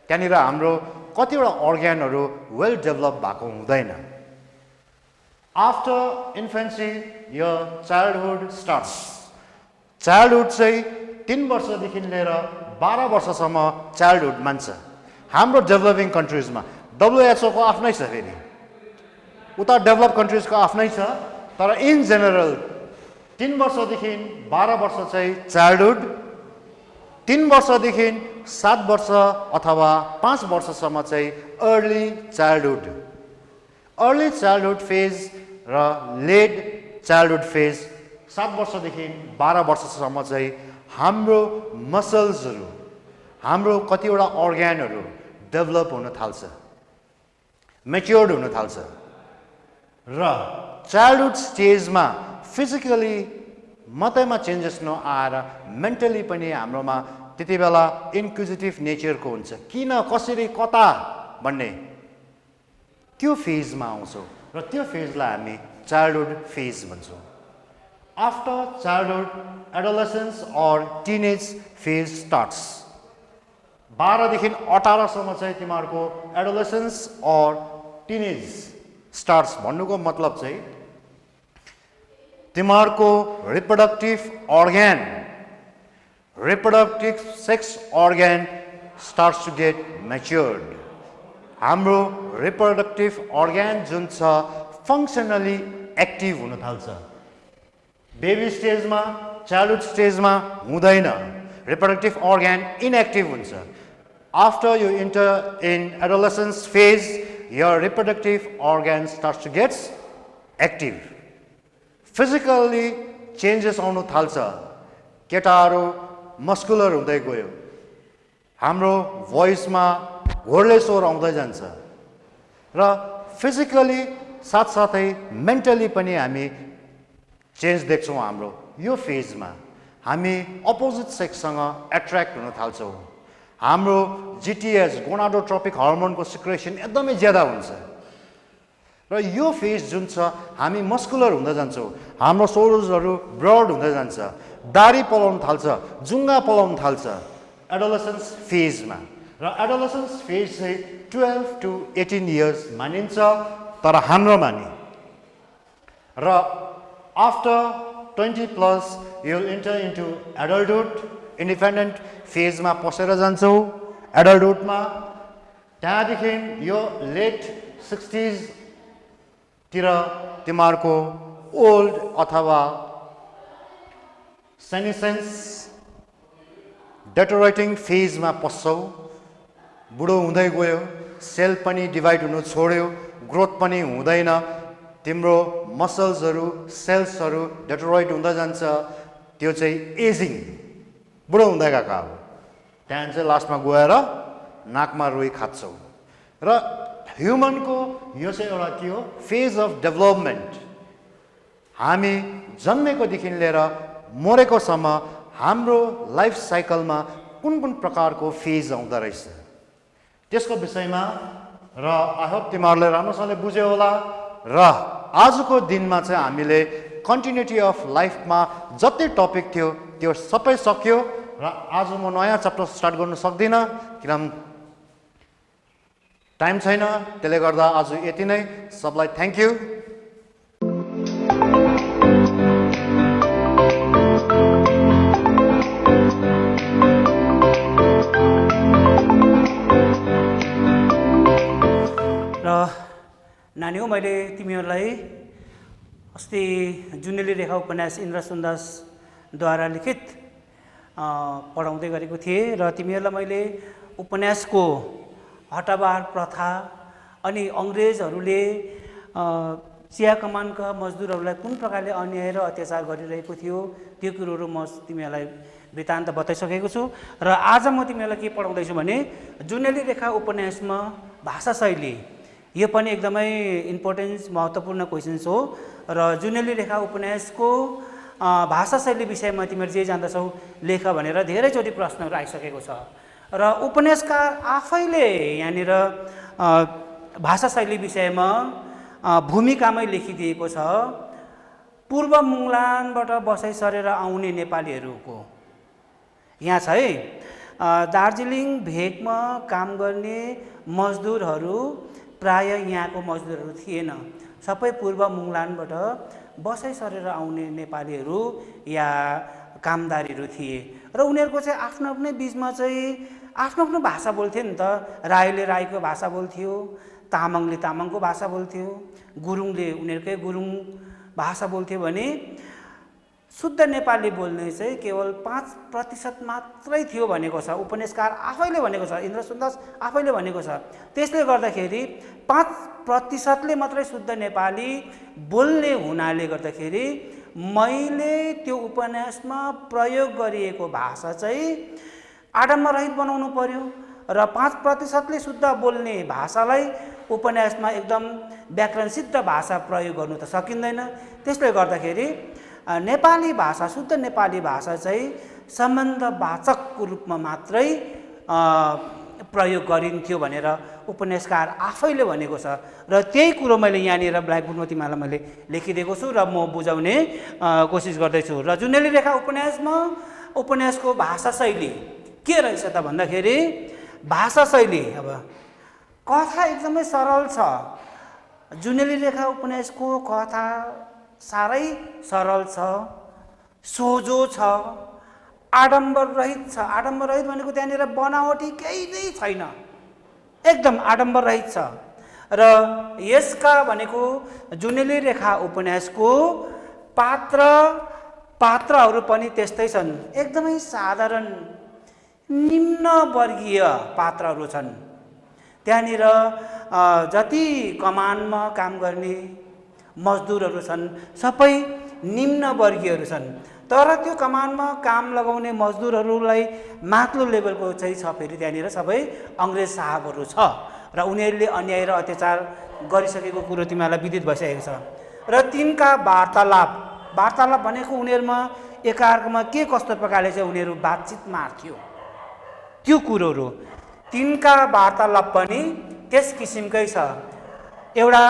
त्यहाँनिर हाम्रो कतिवटा अर्ग्यानहरू वेल डेभलप भएको हुँदैन आफ्टर इन्फेन्सी यो चाइल्डहुड स्टार्ट्स चाइल्डहुड चाहिँ 3 वर्षदेखि लिएर 12 वर्षसम्म चाइल्डहुड मान्छ हाम्रो डेभलपिङ कन्ट्रिजमा WHO को आफ्नै छ फेरि उता डेभलप कन्ट्रिजको आफ्नै छ तर इन जेनरल 3 वर्षदेखि 12 वर्ष चाहिँ चाइल्डहुड 3 वर्षदेखि 7 वर्ष अथवा 5 वर्षसम्म चाहिँ अर्ली चाइल्डहुड फेज र लेट चाइल्डहुड फेज 7 वर्षदेखि 12 वर्षसम्म चाहिँ हाम्रो मसल्सहरू हाम्रो कतिवटा अर्ग्यानहरू डेभलप हुन थाल्छ मेच्योर्ड हुन थाल्छ र चाइल्डहुड स्टेजमा फिजिकली मात्रैमा चेन्जेस नआएर मेन्टली पनि हाम्रोमा त्यति बेला इन्क्विजिटिभ नेचरको हुन्छ, किन कसरी कता भन्ने त्यो फेजमा आउँछौँ र त्यो फेजलाई हामी चाइल्डहुड फेज भन्छौँ। After childhood adolescence or teenage phase starts. 12 देखि 18 सम्म चाहिँ तिमीहरूको एडोलेसेन्स अर टिनेज स्टार्ट्स भन्नुको मतलब चाहिँ तिमीहरूको reproductive sex organ starts to get matured. हाम्रो रिप्रोडक्टिभ अर्ग्यान जुन छ फङ्सनली एक्टिभ हुन थाल्छ। बेबी स्टेजमा चाइल्डहुड स्टेजमा हुँदैन, रिप्रोडक्टिभ अर्ग्यान इनएक्टिभ हुन्छ। After you enter in adolescence phase your reproductive organ starts to get active. Physically changes आउनु थाल्छ। केटाहरू मस्कुलर हुँदै गयो, हाम्रो भोइसमा घोर्ले स्वर आउँदै जान्छ र फिजिकली साथसाथै मेन्टली पनि हामी चेन्ज देख्छौँ। हाम्रो यो फेजमा हामी अपोजिट सेक्ससँग एट्र्याक्ट हुन थाल्छौँ। हाम्रो जिटिएच गोनाडोट्रोपिक हर्मोनको सिक्रेसन एकदमै ज्यादा हुन्छ र यो फेज जुन छ हामी मस्कुलर हुँदै जान्छौँ, हाम्रो सोल्जहरू ब्रड हुँदै जान्छ, दाढी पलाउन थाल्छ, जुङ्गा पलाउन थाल्छ एडोलेसेन्स फेजमा। र एडोलेसेन्स फेज चाहिँ 12 to 18 इयर्स मानिन्छ, तर हाम्रोमा नि। र after 20+ you will enter into adulthood, independent फेजमा पसेर जान्छौँ एडल्टहुडमा। त्यहाँदेखि यो लेट 60s तिर तिमीहरूको ओल्ड अथवा सेनिसेन्स डेटोरेटिङ फेजमा पस्छौ। बुढो हुँदै गयो, सेल पनि डिभाइड हुनु छोड्यो, ग्रोथ पनि हुँदैन, तिम्रो मसल्सहरू सेल्सहरू डेटोरेट हुँदै जान्छ। त्यो चाहिँ एजिङ, बुढो हुँदै गएको। अब त्यहाँदेखि चाहिँ लास्टमा गएर नाकमा रुई खान्छौ। र ह्युमनको यो चाहिँ एउटा के हो, फेज अफ डेभलपमेन्ट। हामी जन्मेकोदेखि लिएर मरेकोसम्म हाम्रो लाइफ साइकलमा कुन कुन प्रकारको फेज आउँदो रहेछ त्यसको विषयमा र आई होप तिमीहरूले राम्रोसँगले बुझ्यौ होला। र आजको दिनमा चाहिँ हामीले कन्टिन्युटी अफ लाइफमा जति टपिक थियो त्यो सबै सक्यो। र आज म नयाँ च्याप्टर स्टार्ट गर्न सक्दिनँ किनभने टाइम छैन, त्यसले गर्दा आज यति नै। सबलाई थ्याङ्क यू। र नानी हो, मैले तिमीहरूलाई अस्ति जुनेली रेखा उपन्यास इन्द्र सुन्दासद्वारा लिखित पढाउँदै गरेको थिएँ र तिमीहरूलाई मैले उपन्यासको हटाबार प्रथा अनि अङ्ग्रेजहरूले चिया कमानका मजदुरहरूलाई कुन प्रकारले अन्याय र अत्याचार गरिरहेको थियो त्यो कुरोहरू म तिमीहरूलाई वृत्तान्त बताइसकेको छु। र आज म तिमीहरूलाई के पढाउँदैछु भने जुनेली रेखा उपन्यासमा भाषा शैली, यो पनि एकदमै इम्पोर्टेन्स महत्त्वपूर्ण क्वेसन्स हो। र जुनेली रेखा उपन्यासको भाषा शैली विषयमा तिमीहरू जे जान्दछौ लेख भनेर धेरैचोटि प्रश्नहरू आइसकेको छ। र उपन्यासकार आफैले यहाँनिर भाषा शैली विषयमा भूमिकामै लेखिदिएको छ। पूर्व मुङ्लानबाट बसाइ सरेर आउने नेपालीहरूको यहाँ छ है, दार्जिलिङ भेगमा काम गर्ने मजदुरहरू प्राय यहाँको मजदुरहरू थिएन, सबै पूर्व मुङ्लानबाट बसाइ सरेर आउने नेपालीहरू या कामदारीहरू थिए। र उनीहरूको चाहिँ आफ्नो आफ्नै बिचमा चाहिँ आफ्नो आफ्नो भाषा बोल्थे नि त। राईले राईको भाषा बोल्थ्यो, तामाङले तामाङको भाषा बोल्थ्यो, गुरुङले उनीहरूकै गुरुङ भाषा बोल्थ्यो भने शुद्ध नेपाली बोल्ने चाहिँ केवल 5% मात्रै थियो भनेको छ। उपन्यासकार आफैले भनेको छ, इन्द्र सुन्दास आफैले भनेको छ। त्यसले गर्दाखेरि 5%ले मात्रै शुद्ध नेपाली बोल्ने हुनाले गर्दाखेरि मैले त्यो उपन्यासमा प्रयोग गरिएको भाषा चाहिँ आडम्बररहित बनाउनु पर्यो र 5%ले शुद्ध बोल्ने भाषालाई उपन्यासमा एकदम व्याकरणसिद्ध भाषा प्रयोग गर्नु त सकिँदैन। त्यसले गर्दाखेरि नेपाली भाषा, शुद्ध नेपाली भाषा चाहिँ सम्बन्धवाचकको रूपमा मात्रै प्रयोग गरिन्थ्यो भनेर उपन्यासकार आफैले भनेको छ र त्यही कुरो मैले यहाँनिर ब्ल्याकबोर्डमा तिमीहरूलाई मैले लेखिदिएको छु र म बुझाउने कोसिस गर्दैछु। र जुनेली रेखा उपन्यासको भाषा शैली के रहेछ त भन्दाखेरि भाषा शैली अब कथा एकदमै सरल छ। जुनेली रेखा उपन्यासको कथा साह्रै सरल छ, सोझो छ, आडम्बर रहित छ। आडम्बर रहित भनेको त्यहाँनिर बनावटी केही नै छैन, एकदम आडम्बर रहित छ। र यसका भनेको जुनेली रेखा उपन्यासको पात्रहरू पनि त्यस्तै छन्, एकदमै साधारण निम्न वर्गीय पात्रहरू छन्। त्यहाँनिर जति कमानमा काम गर्ने मजदुरहरू छन् सबै निम्न वर्गीयहरू छन्। तर त्यो कमानमा काम लगाउने मजदुरहरूलाई माथिल्लो लेभलको चाहिँ छ फेरि त्यहाँनिर सबै अङ्ग्रेज साहबहरू छ र उनीहरूले अन्याय र अत्याचार गरिसकेको कुरो तिमीहरूलाई विदित भइसकेको छ। र तिनका वार्तालाप भनेको उनीहरूमा एकाअर्कामा के कस्तो प्रकारले चाहिँ उनीहरू बातचित मार्थ्यो त्यो कुरोहरू। तिनका वार्तालाप पनि त्यस किसिमकै छ। एउटा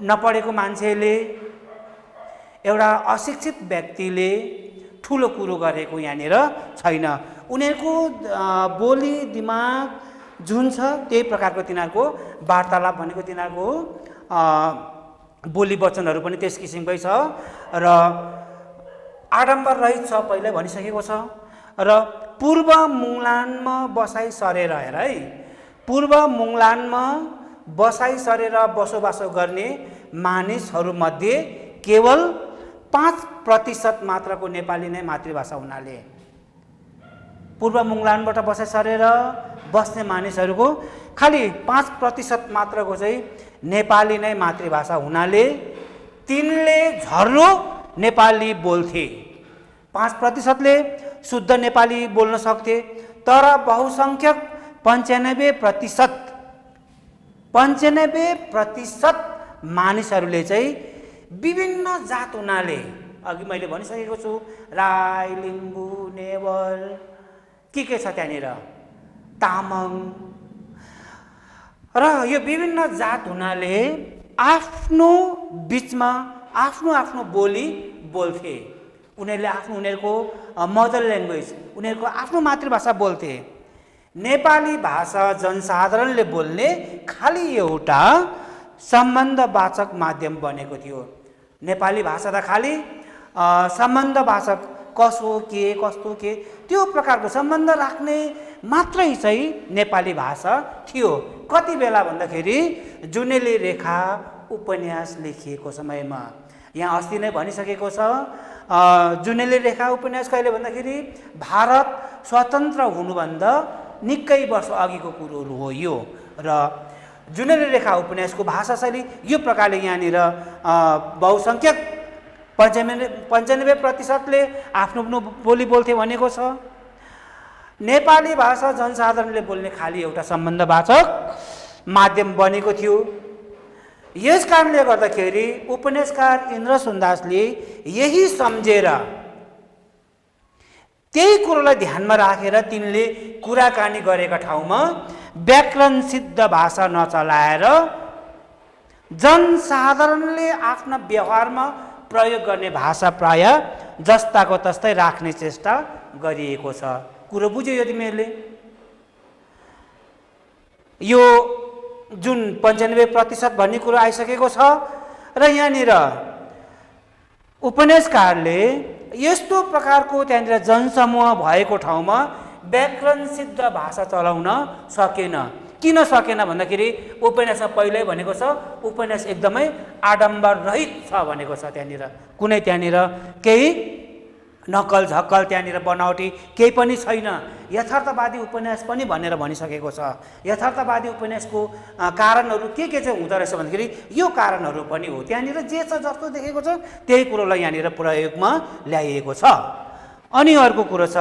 नपढेको मान्छेले, एउटा अशिक्षित व्यक्तिले ठुलो कुरो गरेको यहाँनिर छैन। उनीहरूको बोली दिमाग जुन छ त्यही प्रकारको तिनीहरूको वार्तालाप भनेको तिनीहरूको बोली वचनहरू पनि त्यस किसिमकै छ र आडम्बर रहित छ, पहिल्यै भनिसकेको छ। र पूर्व मुङलानमा बसाइ सरेर हेर है, पूर्व मुङलानमा बसाइ सरेर बसोबासो गर्ने मानिसहरूमध्ये केवल 5% मात्रको नेपाली नै मातृभाषा हुनाले, पूर्व मुङलानबाट बसाइ सरेर बस्ने मानिसहरूको खालि 5% मात्रको चाहिँ नेपाली नै मातृभाषा हुनाले तिनले झर्रो नेपाली बोल्थे। 5%ले शुद्ध नेपाली बोल्न सक्थे, तर बहुसङ्ख्यक 95% मानिसहरूले चाहिँ विभिन्न जात हुनाले, अघि मैले भनिसकेको छु राई, लिम्बू, नेवार के छ त्यहाँनिर, तामाङ, र यो विभिन्न जात हुनाले आफ्नो बिचमा आफ्नो बोली बोल्थे। उनीहरूको मदर ल्याङ्ग्वेज, उनीहरूको आफ्नो मातृभाषा बोल्थे। नेपाली भाषा जनसाधारणले बोल्ने खालि एउटा सम्बन्धवाचक माध्यम बनेको थियो। नेपाली भाषा त खालि सम्बन्धवाचक, कसो के कस्तो के त्यो प्रकारको सम्बन्ध राख्ने मात्रै चाहिँ नेपाली भाषा थियो। कति बेला भन्दाखेरि जुनेली रेखा उपन्यास लेखिएको समयमा, यहाँ अस्ति नै भनिसकेको छ, जुनेली रेखा उपन्यास कहिले भन्दाखेरि भारत स्वतन्त्र हुनुभन्दा निकै वर्ष अघिको कुरोहरू हो यो। र जुनेली रेखा उपन्यासको भाषा शैली यो प्रकारले यहाँनिर बहुसङ्ख्यक 95%ले आफ्नो बोली बोल्थे भनेको छ। नेपाली भाषा जनसाधारणले बोल्ने खालि एउटा सम्बन्धवाचक माध्यम बनेको थियो। यस कारणले गर्दाखेरि उपन्यासकार इन्द्र सुन्दासले यही सम्झेर, त्यही कुरोलाई ध्यानमा राखेर तिनले कुराकानी गरेका ठाउँमा व्याकरण सिद्ध भाषा नचलाएर जनसाधारणले आफ्ना व्यवहारमा प्रयोग गर्ने भाषा प्राय जस्ताको तस्तै राख्ने चेष्टा गरिएको छ। कुरो बुझ्यो यो तिमीहरूले? यो जुन 95% भन्ने कुरो आइसकेको छ र यहाँनिर उपन्यासकारले यस्तो प्रकारको त्यहाँनिर जनसमूह भएको ठाउँमा व्याकरण सिद्ध भाषा चलाउन सकेन। किन सकेन भन्दाखेरि उपन्यासमा पहिल्यै भनेको छ, उपन्यास एकदमै आडम्बर रहित छ भनेको छ। त्यहाँनिर कुनै त्यहाँनिर केही नक्कल झक्कल त्यहाँनिर बनावटी केही पनि छैन। यथार्थवादी उपन्यास पनि भनेर भनिसकेको छ। यथार्थवादी उपन्यासको कारणहरू के चाहिँ हुँदो रहेछ भन्दाखेरि यो कारणहरू पनि हो। त्यहाँनिर जे छ जस्तो देखेको छ त्यही कुरोलाई यहाँनिर प्रयोगमा ल्याइएको छ। अनि अर्को कुरो छ,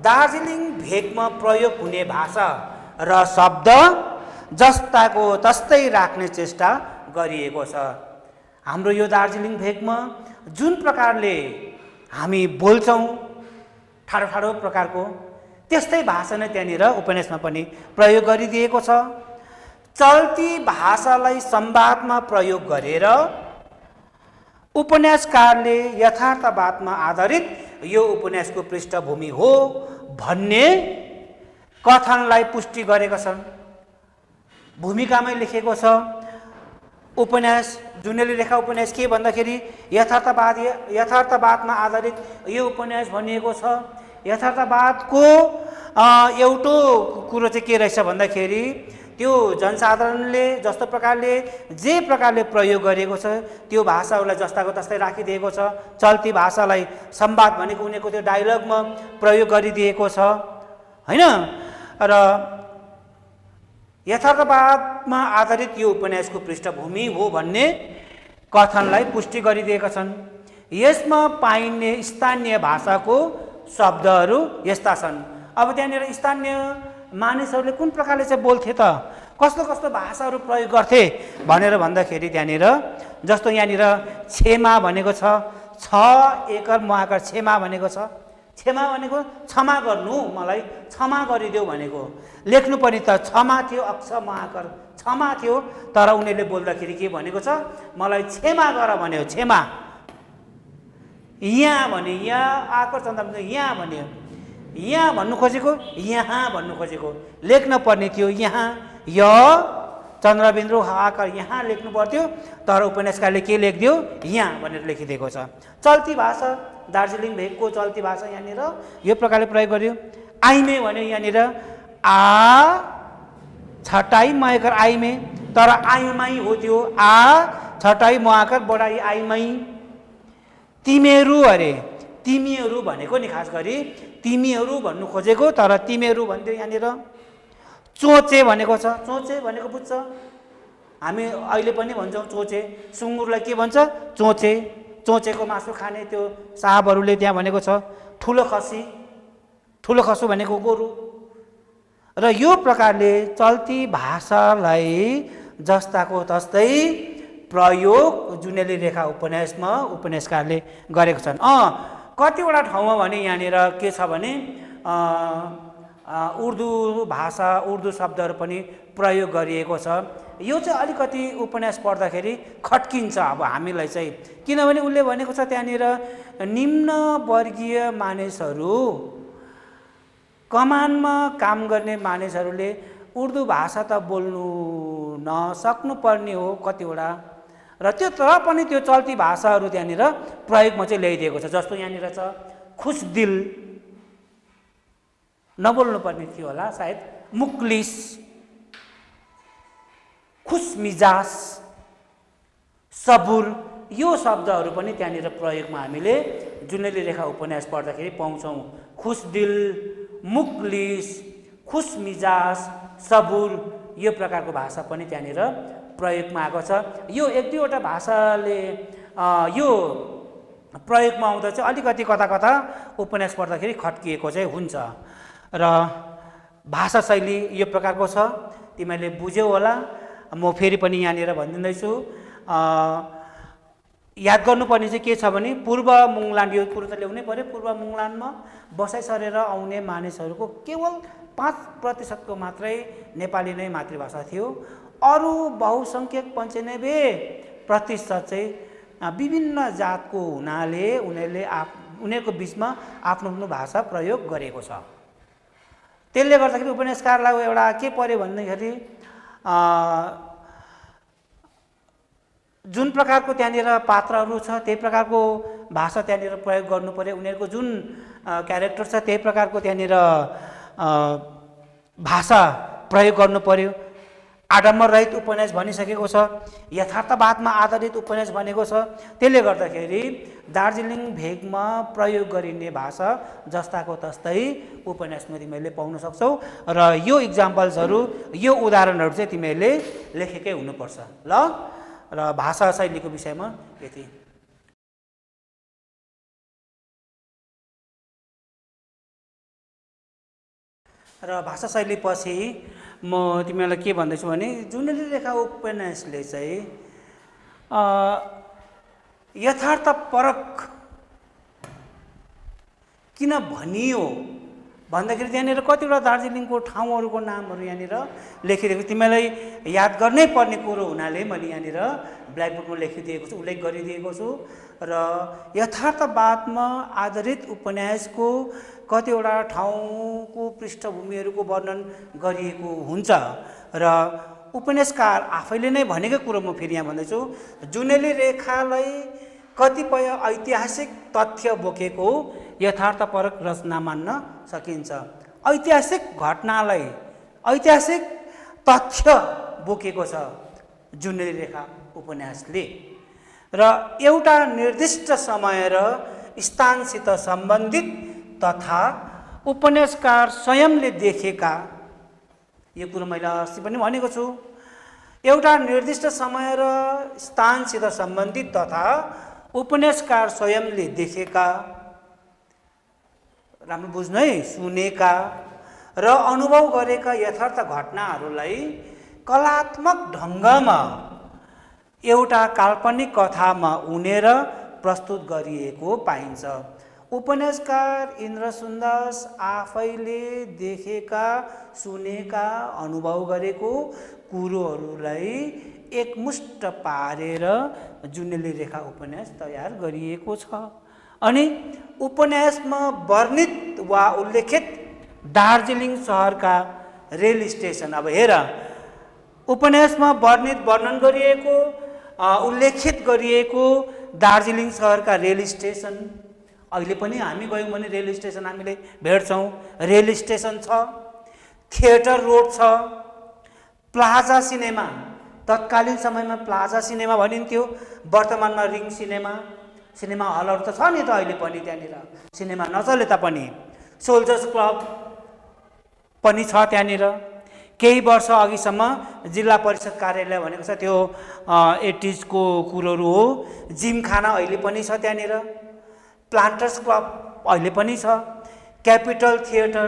दार्जिलिङ भेगमा प्रयोग हुने भाषा र शब्द जस्ताको तस्तै राख्ने चेष्टा गरिएको छ। हाम्रो यो दार्जिलिङ भेगमा जुन प्रकारले हामी बोल्छौँ ठाडो ठाडो प्रकारको त्यस्तै भाषा नै त्यहाँनिर उपन्यासमा पनि प्रयोग गरिदिएको छ। चल्ती भाषालाई संवादमा प्रयोग गरेर उपन्यासकारले यथार्थवादमा आधारित यो उपन्यासको पृष्ठभूमि हो भन्ने कथनलाई पुष्टि गरेका छन्। भूमिकामै लेखेको छ उपन्यास जुनेली रेखा उपन्यास के भन्दाखेरि यथार्थवादमा आधारित यो उपन्यास भनिएको छ। यथार्थवादको एउटो कुरो चाहिँ के रहेछ भन्दाखेरि त्यो जनसाधारणले जस्तो प्रकारले जे प्रकारले प्रयोग गरेको छ त्यो भाषाहरूलाई जस्ताको तस्तै राखिदिएको छ। चल्ती भाषालाई संवाद भनेको उनीहरूको त्यो डायलगमा प्रयोग गरिदिएको छ हैन। र यथार्थवादमा आधारित यो उपन्यासको पृष्ठभूमि हो भन्ने कथनलाई पुष्टि गरिदिएका छन्। यसमा पाइने स्थानीय भाषाको शब्दहरू यस्ता छन्। अब त्यहाँनिर स्थानीय मानिसहरूले कुन प्रकारले चाहिँ बोल्थे त, कस्तो कस्तो भाषाहरू प्रयोग गर्थे भनेर भन्दाखेरि त्यहाँनिर जस्तो यहाँनिर क्षमा भनेको छ, 6 एकर मुहाकर क्षमा भनेको छ। क्षमा भनेको क्षमा गर्नु, मलाई क्षमा गरिदेऊ भनेको। लेख्नु पनि त क्षमा थियो, अक्ष महाकर क्षमा थियो, तर उनीहरूले बोल्दाखेरि के भनेको छ, मलाई क्षमा गर भन्यो। क्षमा यहाँ भने, यहाँ आकर चन्द्र यहाँ भन्यो, यहाँ भन्नु खोजेको यहाँ भन्नु खोजेको। लेख्न पर्ने थियो यहाँ य चन्द्रबिन्दु आकार यहाँ लेख्नु पर्थ्यो, तर उपन्यासकारले के लेखिदियो यहाँ भनेर लेखिदिएको छ। चल्ती भाषा दार्जिलिङ भेगको चल्ती भाषा यहाँनिर यो प्रकारले प्रयोग गर्यो। आइमे भन्यो यहाँनिर आ छटाई मयकर आइमे, तर आइमाई हो त्यो। आ छटाई मयकर बढाई आइमाई। तिमीहरू अरे, तिमीहरू भनेको नि खास गरी तिमीहरू भन्नु खोजेको, तर तिमीहरू भन्थ्यो यहाँनिर। चोचे भनेको छ, चोचे भनेको बुझ्छ, हामी अहिले पनि भन्छौँ चोचे। सुँगुरलाई के भन्छ चोचे, चोचेको मासु खाने त्यो साहबहरूले त्यहाँ भनेको छ। ठुलो खसी, ठुलो खसु भनेको गोरु। र यो प्रकारले चल्ती भाषालाई जस्ताको तस्तै प्रयोग जुनेली रेखा उपन्यासमा उपन्यासकारले गरेको छन्। कतिवटा ठाउँमा भने यहाँनिर के छ भने उर्दू भाषा, उर्दू शब्दहरू पनि प्रयोग गरिएको छ। यो चाहिँ अलिकति उपन्यास पढ्दाखेरि खट्किन्छ अब हामीलाई चाहिँ, किनभने उसले भनेको छ त्यहाँनिर निम्न वर्गीय मानिसहरू, कमानमा काम गर्ने मानिसहरूले उर्दू भाषा त बोल्नु नसक्नु पर्ने हो कतिवटा, र त्यो तर पनि त्यो चल्ती भाषाहरू त्यहाँनिर प्रयोगमा चाहिँ ल्याइदिएको छ। जस्तो यहाँनिर छ खुसदिल, नबोल्नु पर्ने थियो होला सायद, मुक्लिस, खुसमिजाज, सबुर, यो शब्दहरू पनि त्यहाँनिर प्रयोगमा हामीले जुनेली रेखा उपन्यास पढ्दाखेरि पाउँछौँ। खुसदिल, मुक्लिस, खुसमिजाज, सबुर, यो प्रकारको भाषा पनि त्यहाँनिर प्रयोगमा आएको छ। यो एक दुईवटा भाषाले यो प्रयोगमा आउँदा चाहिँ अलिकति कता कता उपन्यास पढ्दाखेरि खट्किएको चाहिँ हुन्छ। र भाषा शैली यो प्रकारको छ, तिमीले बुझ्यौ होला। म फेरि पनि यहाँनिर भनिदिँदैछु, याद गर्नुपर्ने चाहिँ के छ भने पूर्व मुङलान, यो कुरो त ल्याउनै पर्यो। पूर्व मुङलानमा बसाइ सरेर आउने मानिसहरूको केवल 5% मात्रै नेपाली नै मातृभाषा थियो। अरू बहुसङ्ख्यक 95% चाहिँ विभिन्न जातको हुनाले उनीहरूको बिचमा आफ्नो आफ्नो भाषा प्रयोग गरेको छ। त्यसले गर्दाखेरि उपन्यासकारलाई एउटा के पर्यो भन्दाखेरि जुन प्रकारको त्यहाँनिर पात्रहरू छ त्यही प्रकारको भाषा त्यहाँनिर प्रयोग गर्नु पर्यो। उनीहरूको जुन क्यारेक्टर छ त्यही प्रकारको त्यहाँनिर भाषा प्रयोग गर्नु पर्यो। आडम्बर रहित उपन्यास भनिसकेको छ, यथार्थवादमा आधारित उपन्यास भनेको छ। त्यसले गर्दाखेरि दार्जिलिङ भेगमा प्रयोग गरिने भाषा जस्ताको तस्तै उपन्यासमा तिमीहरूले पाउन सक्छौ। र यो इक्जाम्पल्सहरू, यो उदाहरणहरू चाहिँ तिमीहरूले लेखेकै हुनुपर्छ ल। र भाषा शैलीको विषयमा यति। र भाषा शैली पछि म तिमीहरूलाई के भन्दैछु भने जुनेली रेखा उपन्यासले चाहिँ यथार्थपरक किन भनियो भन्दाखेरि त्यहाँनिर कतिवटा दार्जिलिङको ठाउँहरूको नामहरू यहाँनिर लेखिदिएको, तिमीलाई याद गर्नै पर्ने कुरो हुनाले मैले यहाँनिर ब्ल्याकबोर्डमा लेखिदिएको छु, उल्लेख गरिदिएको छु। र यथार्थवादमा आधारित उपन्यासको कतिवटा ठाउँको पृष्ठभूमिहरूको वर्णन गरिएको हुन्छ र उपन्यासकार आफैले नै भनेकै कुरो म फेरि यहाँ भन्दैछु, जुनेली रेखालाई कतिपय ऐतिहासिक तथ्य बोकेको यथार्थपरक रचना मान्न सकिन्छ। ऐतिहासिक घटनालाई ऐतिहासिक तथ्य बोकेको छ जुनेली रेखा उपन्यासले र एउटा निर्दिष्ट समय र स्थानसित सम्बन्धित तथा उपन्यासकार स्वयंले देखेका, यो कुरो मैले अस्ति पनि भनेको छु, एउटा निर्दिष्ट समय र स्थानसित सम्बन्धित तथा उपन्यासकार स्वयंले देखेका, राम्रो बुझ्नु है, सुनेका र अनुभव गरेका यथार्थ घटनाहरूलाई कलात्मक ढङ्गमा एउटा काल्पनिक कथामा उनेर प्रस्तुत गरिएको पाइन्छ। उपन्यासकार इन्द्र सुन्दास आफैले देखेका, सुनेका, अनुभव गरेको कुरोहरूलाई एकमुष्ट पारेर जुनेली रेखा उपन्यास तयार गरिएको छ। अनि उपन्यासमा वर्णित वा उल्लेखित दार्जिलिङ सहरका रेल स्टेसन, अब हेर, उपन्यासमा वर्णन गरिएको उल्लेखित गरिएको दार्जिलिङ सहरका रेल स्टेसन, अहिले पनि हामी गयौँ भने रेल स्टेसन हामीले भेट्छौँ। रेल स्टेसन छ, थिएटर रोड छ, प्लाजा सिनेमा, तत्कालीन समयमा प्लाजा सिनेमा भनिन्थ्यो, वर्तमानमा रिङ सिनेमा, सिनेमा हलहरू त छ नि त अहिले पनि, त्यहाँनिर सिनेमा नचले तापनि। सोल्जर्स क्लब पनि छ त्यहाँनिर। केही वर्ष अघिसम्म जिल्ला परिषद कार्यालय भनेको छ, त्यो 80s को कुरोहरू हो। जिमखाना अहिले पनि छ त्यहाँनिर। प्लान्टर्स क्लब अहिले पनि छ। क्यापिटल थिएटर,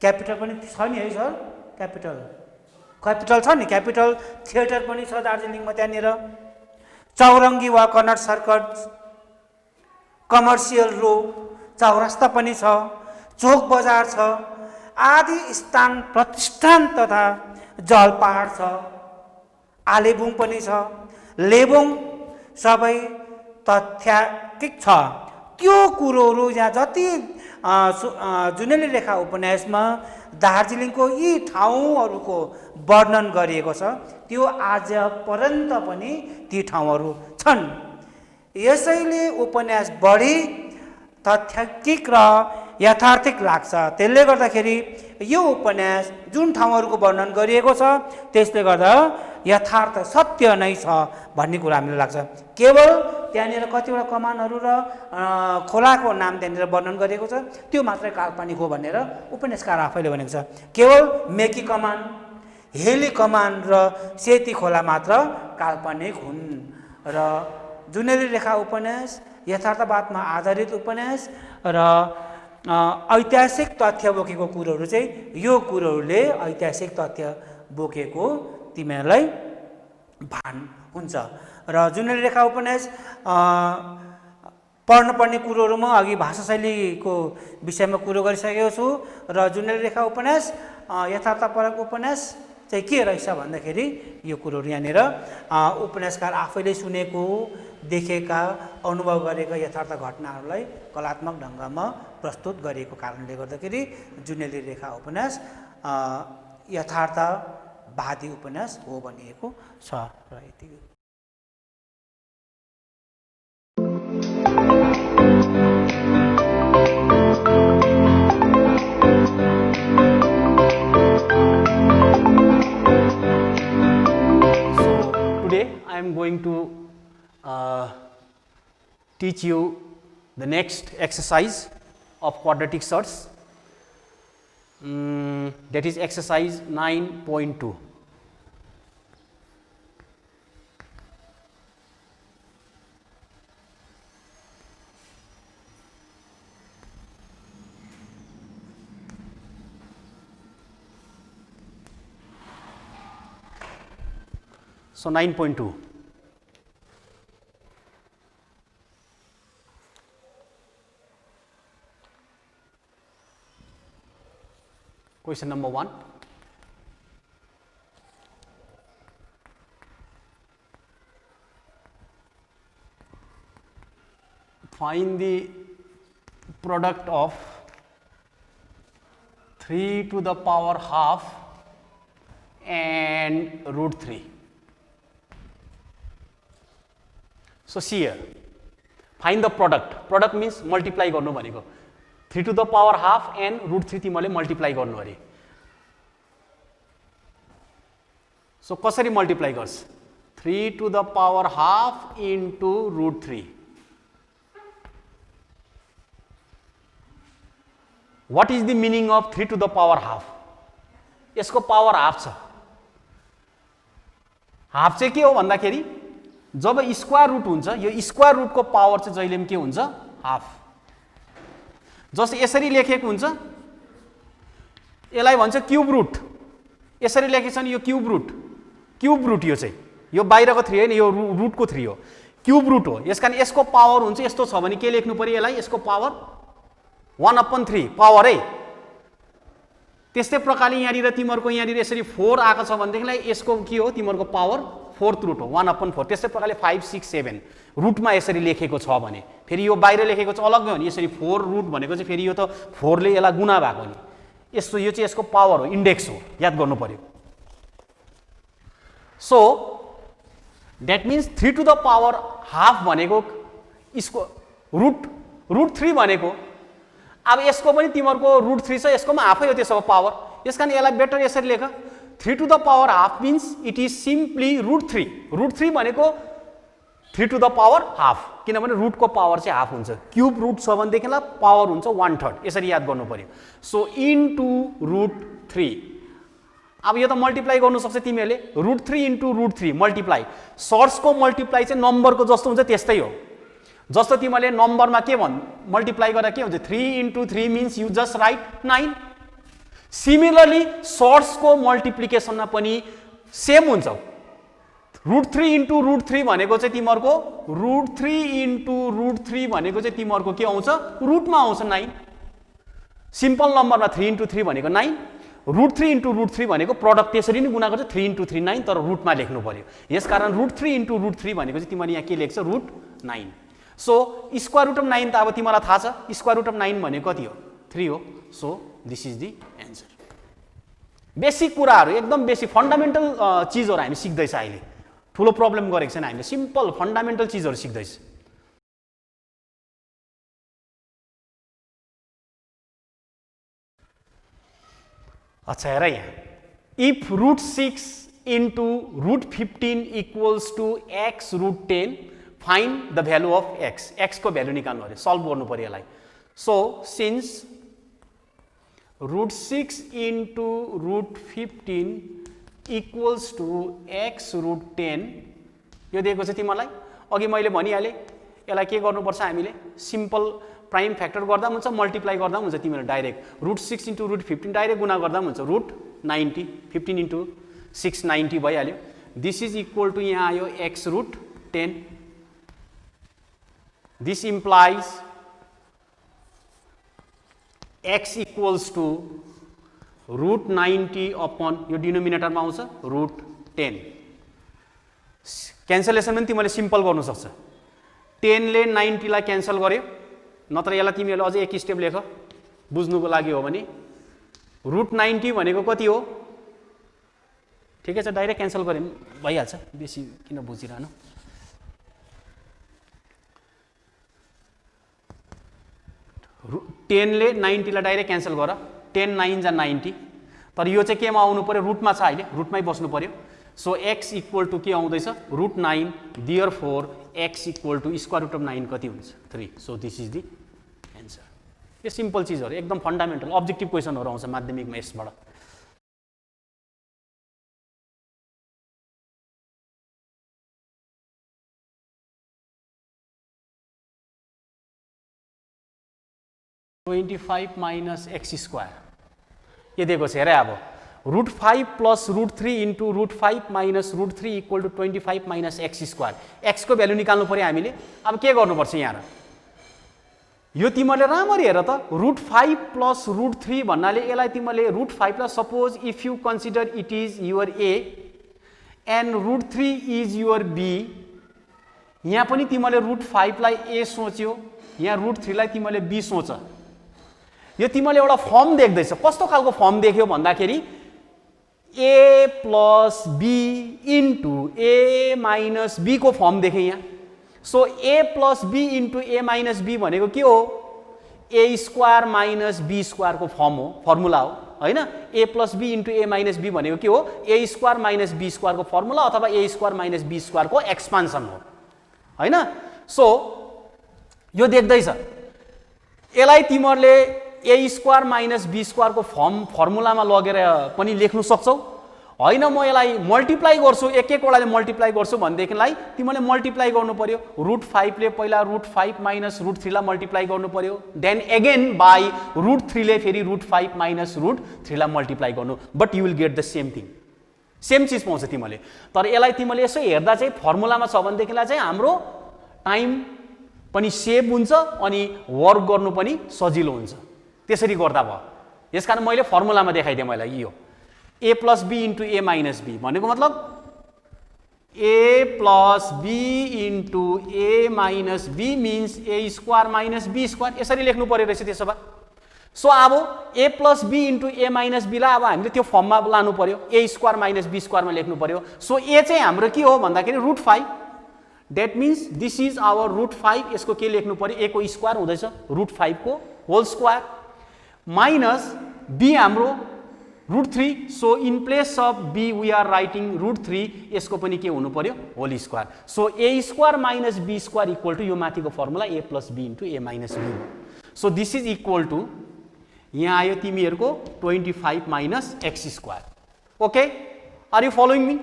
क्यापिटल पनि छ नि है सर, क्यापिटल छ नि, क्यापिटल थिएटर पनि छ दार्जिलिङमा त्यहाँनिर। चौरङ्गी वा कन्नड सर्कट, कमर्सियल रो, चौरस्ता पनि छ, चोक बजार छ, आदि स्थान प्रतिष्ठान तथा जलपहाड छ, आलेबुङ पनि छ, लेबोङ सबै तथ्यात्मक छ। त्यो कुरोहरू यहाँ जति जुनेली रेखा उपन्यासमा दार्जिलिङको यी ठाउँहरूको वर्णन गरिएको छ, त्यो आज पर्यन्त पनि ती ठाउँहरू छन्। यसैले उपन्यास बढी तथ्यात्मक र यथार्थिक लाग्छ। त्यसले गर्दाखेरि यो उपन्यास जुन ठाउँहरूको वर्णन गरिएको छ त्यसले गर्दा यथार्थ सत्य नै छ भन्ने कुरा हामीलाई लाग्छ। केवल त्यहाँनिर कतिवटा कमानहरू र खोलाको नाम त्यहाँनिर वर्णन गरिएको छ, त्यो मात्रै काल्पनिक हो भनेर उपन्यासकार आफैले भनेको छ। केवल मेकी कमान, हेली कमान र सेती खोला मात्र काल्पनिक हुन्। र जुनेली रेखा उपन्यास यथार्थवादमा आधारित उपन्यास र ऐतिहासिक तथ्य बोकेको कुरोहरू चाहिँ, यो कुरोहरूले ऐतिहासिक तथ्य बोकेको तिमीहरूलाई भान हुन्छ। र जुनेली रेखा उपन्यास पढ्नुपर्ने कुरोहरूमा अघि भाषाशैलीको विषयमा कुरो गरिसकेको छु। र जुनेली रेखा उपन्यास यथार्थपरक उपन्यास चाहिँ के रहेछ भन्दाखेरि यो कुरोहरू यहाँनिर उपन्यासकार आफैले सुनेको, देखेका, अनुभव गरेका यथार्थ घटनाहरूलाई कलात्मक ढङ्गमा प्रस्तुत गरिएको कारणले गर्दाखेरि जुनेली रेखा उपन्यास यथार्थवादी उपन्यास हो भनिएको छ। र यति I am going to teach you the next exercise of quadratic search, that is exercise 9.2. So 9.2. Question number 1. Find the product of 3 to the power half and root 3. So see here, find the product. Product means multiply गर्नु भनेको. 3 to the power half and root 3 तिमीले multiply गर्नु अरे. So कसरी multiply गर्छ? 3 to the power half into root 3. What is the meaning of 3 to the power half? यसको power half छ. Half चाहिँ के हो भन्दाखेरि जब स्क्वायर रुट हुन्छ यो स्क्वायर रुटको पावर चाहिँ जहिले पनि के हुन्छ हाफ. जस्तो यसरी लेखेको हुन्छ यसलाई भन्छ क्यूब रुट. यसरी लेखेको छ नि यो क्यूब रुट यो चाहिँ यो बाहिरको 3 हैन यो रुटको 3 हो. क्यूब रुट हो. यसकारण यसको पावर हुन्छ यस्तो छ भने के लेख्नु पर्यो यसलाई यसको पावर 1/3 पावर है. त्यस्तै प्रकारले यहाँनिर तिमीहरुको यहाँनिर यसरी 4 आएको छ भनेदेखिलाई यसको के हो तिमीहरुको पावर 4th रुट हो 1/4. त्यस्तै प्रकारले 5 6 7 रुटमा यसरी लेखेको छ भने फेरि यो बाहिर लेखेको छ अलग्गै हो नि. यसरी 4 रुट भनेको चाहिँ फेरि यो त 4 ले यसलाई गुणा भएको नि. यस्तो यो चाहिँ यसको पावर हो इन्डेक्स हो याद गर्नु पर्यो. So that means 3 to the power half भनेको यसको रुट 3 भनेको अब यसको पनि तिमीहरुको रुट 3 छ यसकोमा हाफै हो त्यसको पावर. यसकारण यसलाई बेटर यसरी लेख 3 to the power half means it is simply root 3. Root 3 भनेको 3 टु द पावर हाफ किनभने रुटको पावर चाहिँ हाफ हुन्छ. क्यूब रुट छ भनेदेखिलाई पावर हुन्छ 1/3 यसरी याद गर्नु पर्यो. So into root 3. अब यो त मल्टिप्लाई गर्नु सक्छ तिमीहरूले रुट 3 इन्टु रुट 3 मल्टिप्लाई. सोर्सको मल्टिप्लाई चाहिँ नम्बरको जस्तो हुन्छ त्यस्तै हो. जस्तो तिमीले नम्बरमा के मल्टिप्लाई गरेर के हुन्छ 3 into 3 means you just write 9. Similarly सोर्सको मल्टिप्लिकेसनमा पनि सेम हुन्छ. रुट 3 इन्टु रुट 3 भनेको चाहिँ तिमीहरुको रुट 3 इन्टु रुट 3 भनेको चाहिँ तिमीहरुको के आउँछ रुटमा आउँछ 9. सिम्पल नम्बरमा 3 इन्टु 3 भनेको 9. रुट 3 इन्टु रुट 3 भनेको प्रडक्ट त्यसरी नै गुणा गर्छ 3 इन्टु 3 9 तर रुटमा लेख्नु पर्यो. यसकारण रुट 3 इन्टु रुट 3 भनेको चाहिँ तिमीले यहाँ के लेख्छ root 9. So square root of 9 त अब तिमीलाई थाहा छ स्क्वायर रुट अफ 9 भनेको कति हो 3 हो. So this is the answer. Basic कुराहरू एकदम बेसिक फन्डामेन्टल चीजहरु हामी सिक्दैछ अहिले. ठुलो प्रब्लम गरेको छैन हामीले सिम्पल फन्डामेन्टल चीजहरु सिक्दैछ. अच्छा हेर यहाँ if root 6 into root 15 equals to x root 10 find the value of x. x को भ्यालु निकाल्नु पर्यो सल्भ गर्नु पर्यो यसलाई. So since root 6 into root 15 equals to x root 10 यो दिएको छ तिमीलाई. अघि मैले भनिहालेँ यसलाई के गर्नुपर्छ हामीले सिम्पल प्राइम फ्याक्टर गर्दा पनि हुन्छ मल्टिप्लाई गर्दा पनि हुन्छ. तिमीले direct root 6 into root 15 direct गुणा गर्दा पनि हुन्छ रुट 90 15 इन्टु 6 90 भइहाल्यो. दिस इज इक्वल टु यहाँ आयो x root 10. This implies x equals to root 90 upon यो डिनोमिनेटरमा आउँछ root 10. क्यान्सलेसन पनि तिमीले सिम्पल गर्नु सक्छ. 10 ले 90 लाई क्यान्सल गर्यो नत्र यसलाई तिमीले अझै एक स्टेप लेख बुझ्नुको लागि हो भने रुट 90 भनेको कति हो ठिकै छ डाइरेक्ट क्यान्सल गरे भइहाल्छ बेसी किन बुझिरहनु. टेन ले 90 लाई डाइरेक्ट क्यान्सल गर 10 9 जा 90 तर यो चाहिँ केमा आउनु पर्यो रुटमा छ अहिले रुटमै बस्नु पर्यो. सो x इक्वल टु के आउँदैछ root 9 therefore x equal to square root of 9 कति हुन्छ 3. So this is the answer. यो सिम्पल चीजहरु एकदम फन्डामेन्टल अब्जेक्टिभ क्वेशनहरु आउँछ माध्यमिकमा यसबाट. (25 minus x square) ये दिएको छ हेरे अब root 5 plus root 3 into root 5 minus root 3 equal to 25 minus x square. x को भ्यालु निकाल्नु पर्यो हामीले. अब के गर्नुपर्छ यहाँ यो तिमीले राम्ररी हेर त √5 प्लस √3 भन्नाले यसलाई तिमीले √5 लाई suppose if you consider it is your a and √3 is your b, यहाँ पनि तिमीले √5 लाई ए सोच्यो, यहाँ √3 लाई तिमीले बी सोच। यो तिमीले एउटा फर्म देख्दैछ, कस्तो खालको फर्म देख्यो भन्दाखेरि A plus be into A minus B को फर्म देखेँ यहाँ। So A plus be into A minus B भनेको के हो? ए स्क्वायर माइनस बी स्क्वायरको फर्म हो, फर्मुला हो होइन। A plus be into A minus B भनेको के हो? ए स्क्वायर माइनस बी स्क्वायरको फर्मुला अथवा ए स्क्वायर माइनस बी स्क्वायरको एक्सपान्सन हो होइन। सो यो देख्दैछ, यसलाई तिमीहरूले ए स्क्वायर माइनस बी स्क्वायरको फर्मुलामा लगेर पनि लेख्नु सक्छौ होइन। म यसलाई मल्टिप्लाई गर्छु, एक एकवटाले मल्टिप्लाई गर्छु भनेदेखिलाई तिमीले मल्टिप्लाई गर्नु पर्यो। √5 ले पहिला √5 माइनस √3 लाई मल्टिप्लाई गर्नु पर्यो, देन अगेन बाई √3 ले फेरि √5 माइनस √3 लाई मल्टिप्लाई गर्नु, but you will get the same thing, same चिज पाउँछ तिमीले। तर यसलाई तिमीले यसो हेर्दा चाहिँ फर्मुलामा छ भनेदेखिलाई चाहिँ हाम्रो टाइम पनि सेभ हुन्छ अनि वर्क गर्नु पनि सजिलो हुन्छ, त्यसरी गर्दा भयो। यसकारण मैले फर्मुलामा देखाइदिएँ मैले यो A plus be into A minus B भनेको मतलब A plus be into A minus B means A square minus B square, यसरी लेख्नु पर्यो रहेछ त्यसो भए। सो अब A plus be into A minus बीलाई अब हामीले त्यो फर्ममा लानु पर्यो, ए स्क्वायर माइनस बी स्क्वायरमा लेख्नु पर्यो। सो ए चाहिँ हाम्रो के हो भन्दाखेरि √5, that means this is our √5, यसको के लेख्नु पर्यो? ए को स्क्वायर हुँदैछ √5 को होल स्क्वायर माइनस बी हाम्रो √3, so in place of B we are writing √3, यसको पनि के हुनु पर्यो? Whole square. So A square minus B square equal to यो माथिको formula A plus be into A minus B हो। So this is equal to यहाँ आयो तिमीहरूको 25 minus x square. Okay, are you following me?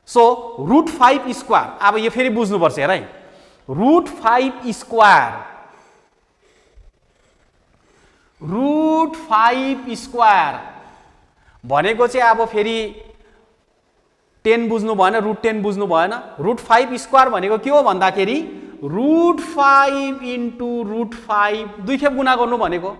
So √5 square, अब यो फेरि बुझ्नुपर्छ हेर है, √5 स्क्वायर √5 स्क्वायर भनेको चाहिँ अब फेरि 10 बुझ्नु भएन, √10 बुझ्नु भएन। √5 स्क्वायर भनेको के हो भन्दाखेरि √5 इन्टु √5 दुई खेप गुणा गर्नु भनेको,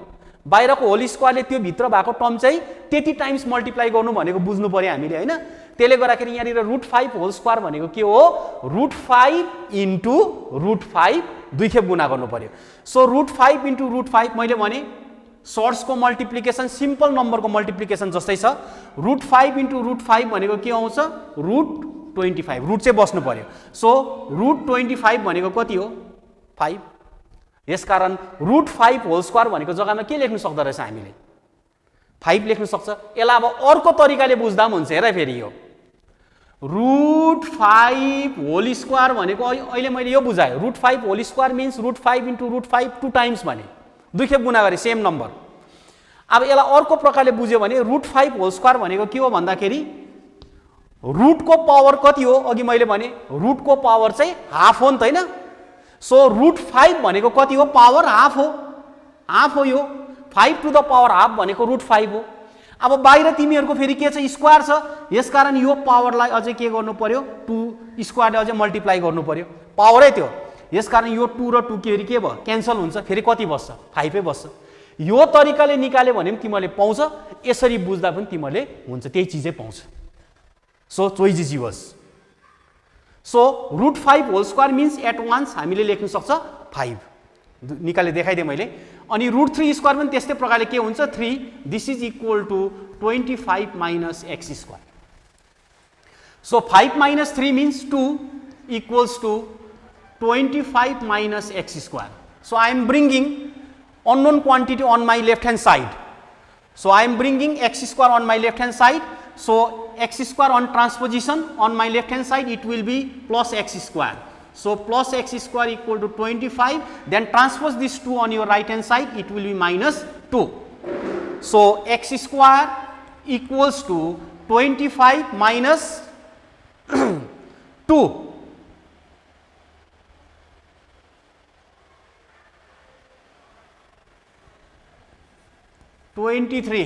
बाहिरको होल स्क्वायरले त्यो भित्र भएको टर्म चाहिँ त्यति टाइम्स मल्टिप्लाई गर्नु भनेको बुझ्नु पर्यो हामीले होइन। त्यसले गर्दाखेरि यहाँनिर √5 होल स्क्वायर भनेको के हो? √5 इन्टु √5 दुई खेप गुणा गर्नु पर्यो। सो √5 इन्टु √5 मैले भने सोर्सको मल्टिप्लिकेसन सिम्पल नम्बरको मल्टिप्लिकेसन जस्तै छ। √5 इन्टु √5 भनेको के आउँछ? √25, रुट चाहिँ बस्नु पर्यो। सो √25 भनेको कति हो? 5। यसकारण √5 होल स्क्वायर भनेको जग्गामा के लेख्नु सक्दो रहेछ हामीले? 5 लेख्नु सक्छ। यसलाई अब अर्को तरिकाले बुझ्दा पनि हुन्छ हेर फेरि, यो √5 होल स्क्वायर भनेको अहिले मैले यो बुझाएँ, √5 whole square means √5 into √5 2 times भने दुई खेप गुणा गरे सेम नम्बर। अब यसलाई अर्को प्रकारले बुझ्यो भने √5 होल स्क्वायर भनेको के हो भन्दाखेरि रुटको पावर कति हो? अघि मैले भने रुटको पावर चाहिँ हाफ हो नि त होइन। सो √5 भनेको कति हो? पावर हाफ हो, हाफ हो। यो 5 टु द पावर हाफ भनेको √5 हो। अब बाहिर तिमीहरूको फेरि के छ? स्क्वायर छ, यसकारण यो पावरलाई अझै के गर्नु पर्यो? 2 स्क्वायरले अझै मल्टिप्लाई गर्नु पर्यो, पावरै त्यो। यसकारण यो 2 र 2 के भयो? क्यान्सल हुन्छ, फेरि कति बस्छ? 5 बस्छ। यो तरिकाले निकाल्यो भने पनि तिमीले पाउँछ, यसरी बुझ्दा पनि तिमीले हुन्छ, त्यही चिजै पाउँछ। So choice is yours. So √5 whole square means at once हामीले लेख्न सक्छ 5, निकाले देखाइदिएँ मैले। अनि √3 स्क्वायर पनि त्यस्तै प्रकारले के हुन्छ? 3। This is equal to 25 minus x square. So 5 minus 3 means 2 equals to 25 minus x square. So I am bringing unknown quantity on my left hand side. So I am bringing x square on my left hand side. So x square on transposition on my left hand side, it will be plus x square. So plus x square equal to 25. Then transpose this 2 on your right hand side, it will be minus 2. So x square equals to 25 minus 2. 23.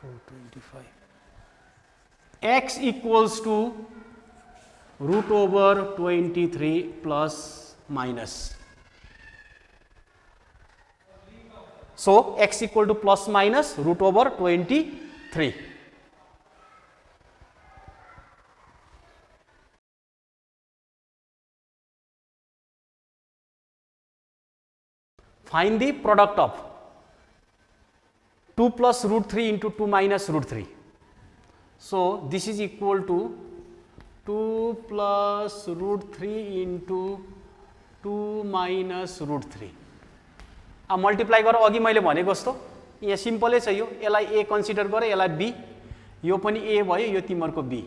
425 x equals to root over 23 plus minus. So x equal to plus minus root over 23. Find the product of 2 plus root 3 into 2 minus root 3. So this is equal to 2 plus root 3 into 2 minus root 3. अब multiply गरेर अघि मैले भनेको जस्तो यहाँ सिम्पलै छ यो, यसलाई ए कन्सिडर गरे, यसलाई बी, यो पनि ए भयो, यो तिमीहरूको b.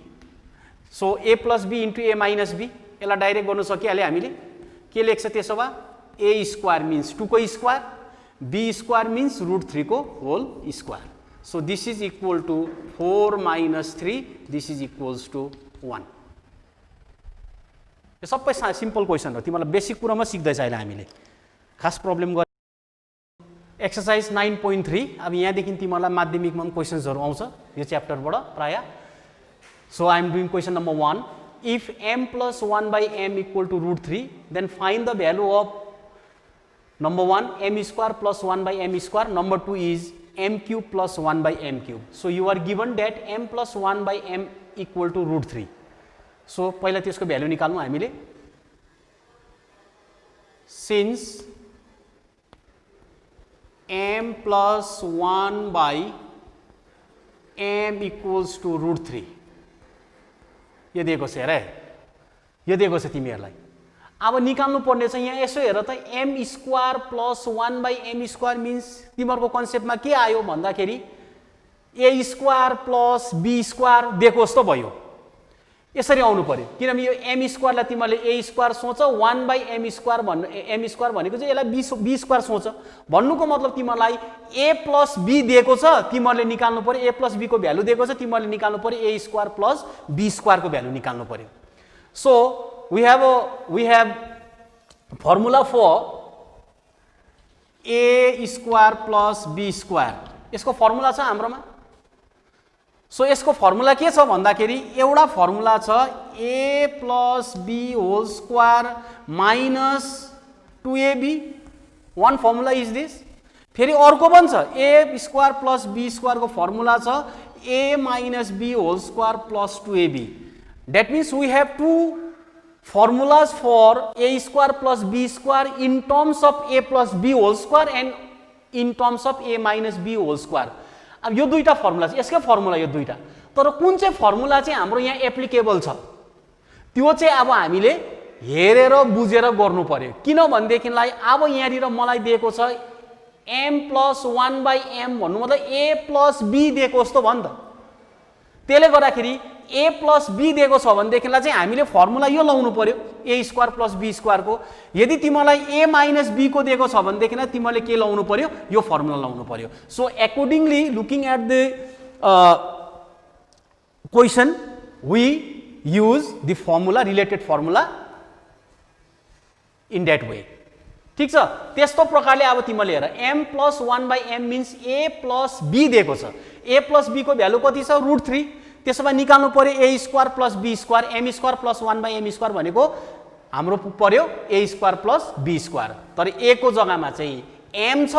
So A plus be into A minus b, यसलाई डाइरेक्ट गर्नु सकिहाल्यो हामीले. के लेख्छ त्यसो भए? ए स्क्वायर मिन्स 2 को square, b square means root 3 को whole square. So this is equal to 4 minus 3, this is equals to 1. यो सबै सिम्पल क्वेसन हो, तिमीलाई बेसिक कुरामा सिक्दैछ अहिले हामीले. खास प्रब्लम गरे एक्सर्साइज 9.3. अब यहाँदेखि तिमीहरूलाई माध्यमिकमा पनि क्वेसन्सहरू आउँछ यो च्याप्टरबाट प्रायः. So I am doing question number 1. If m plus 1 by m equal to root 3, then find the value of number 1 m square plus 1 by m square, number 2 is m cube plus 1 by m cube. So you are given that m plus 1 by m equal to root 3. So पहिला त्यसको value निकाल्नु हामीले. Since m plus 1 by m equals to root 3, यो दिएको छ हेर, यो दिएको छ तिमीहरूलाई. अब निकाल्नु पर्ने चाहिँ यहाँ यसो हेर त, m square plus 1 by m square means तिमीहरूको कन्सेप्टमा के आयो भन्दाखेरि a square plus b square दिएको जस्तो भयो. यसरी आउनु पर्यो, किनभने यो m स्क्वायरलाई तिमीहरूले a स्क्वायर सोच, 1 by m स्क्वायर भन्नु, m स्क्वायर भनेको चाहिँ यसलाई b स्क्वायर सोच. भन्नुको मतलब तिमीहरूलाई a प्लस b दिएको छ, तिमीहरूले निकाल्नु पर्यो a प्लस b को भ्यालु दिएको छ, तिमीहरूले निकाल्नु पर्यो a square plus b square को भ्यालु निकाल्नु पर्यो. So we have formula for a square plus b square. यसको फर्मुला छ हाम्रोमा. सो यसको फर्मुला के छ भन्दाखेरि एउटा फर्मुला छ a plus b whole square minus 2ab. One formula is this. फेरि अर्को पनि छ a square plus b square को फर्मुला छ a minus b whole square plus 2ab. That means we have two formulas for a square plus b square in terms of a plus b whole square and in terms of a minus b whole square. अब यो दुईटा formula छ, यसकै formula यो दुईटा. तर कुन चाहिँ फर्मुला चाहिँ हाम्रो यहाँ एप्लिकेबल छ त्यो चाहिँ अब हामीले हेरेर बुझेर गर्नु पर्यो. किनभनेदेखिलाई अब यहाँनिर मलाई दिएको छ m plus 1 by m भन्नु मतलब a plus b दिएको जस्तो भयो नि त. त्यसले गर्दाखेरि a प्लस b दिएको छ भनेदेखिलाई चाहिँ हामीले फर्मुला यो लाउनु पर्यो a square plus b square को. यदि तिमीलाई a माइनस b को दिएको छ भनेदेखिलाई तिमीले के लाउनु पर्यो, यो फर्मुला लाउनु पर्यो. So accordingly looking at the question we use the formula, related formula in that way. ठीक छ. त्यस्तो प्रकारले अब तिमीले हेर m plus 1 by m means a plus b दिएको छ. a प्लस b को भ्यालु कति छ? रुट 3. त्यसो भए निकाल्नु पर्यो a square plus b square. m square plus 1 by m square भनेको हाम्रो पर्यो a square plus b square. तर a को जग्गामा चाहिँ m छ,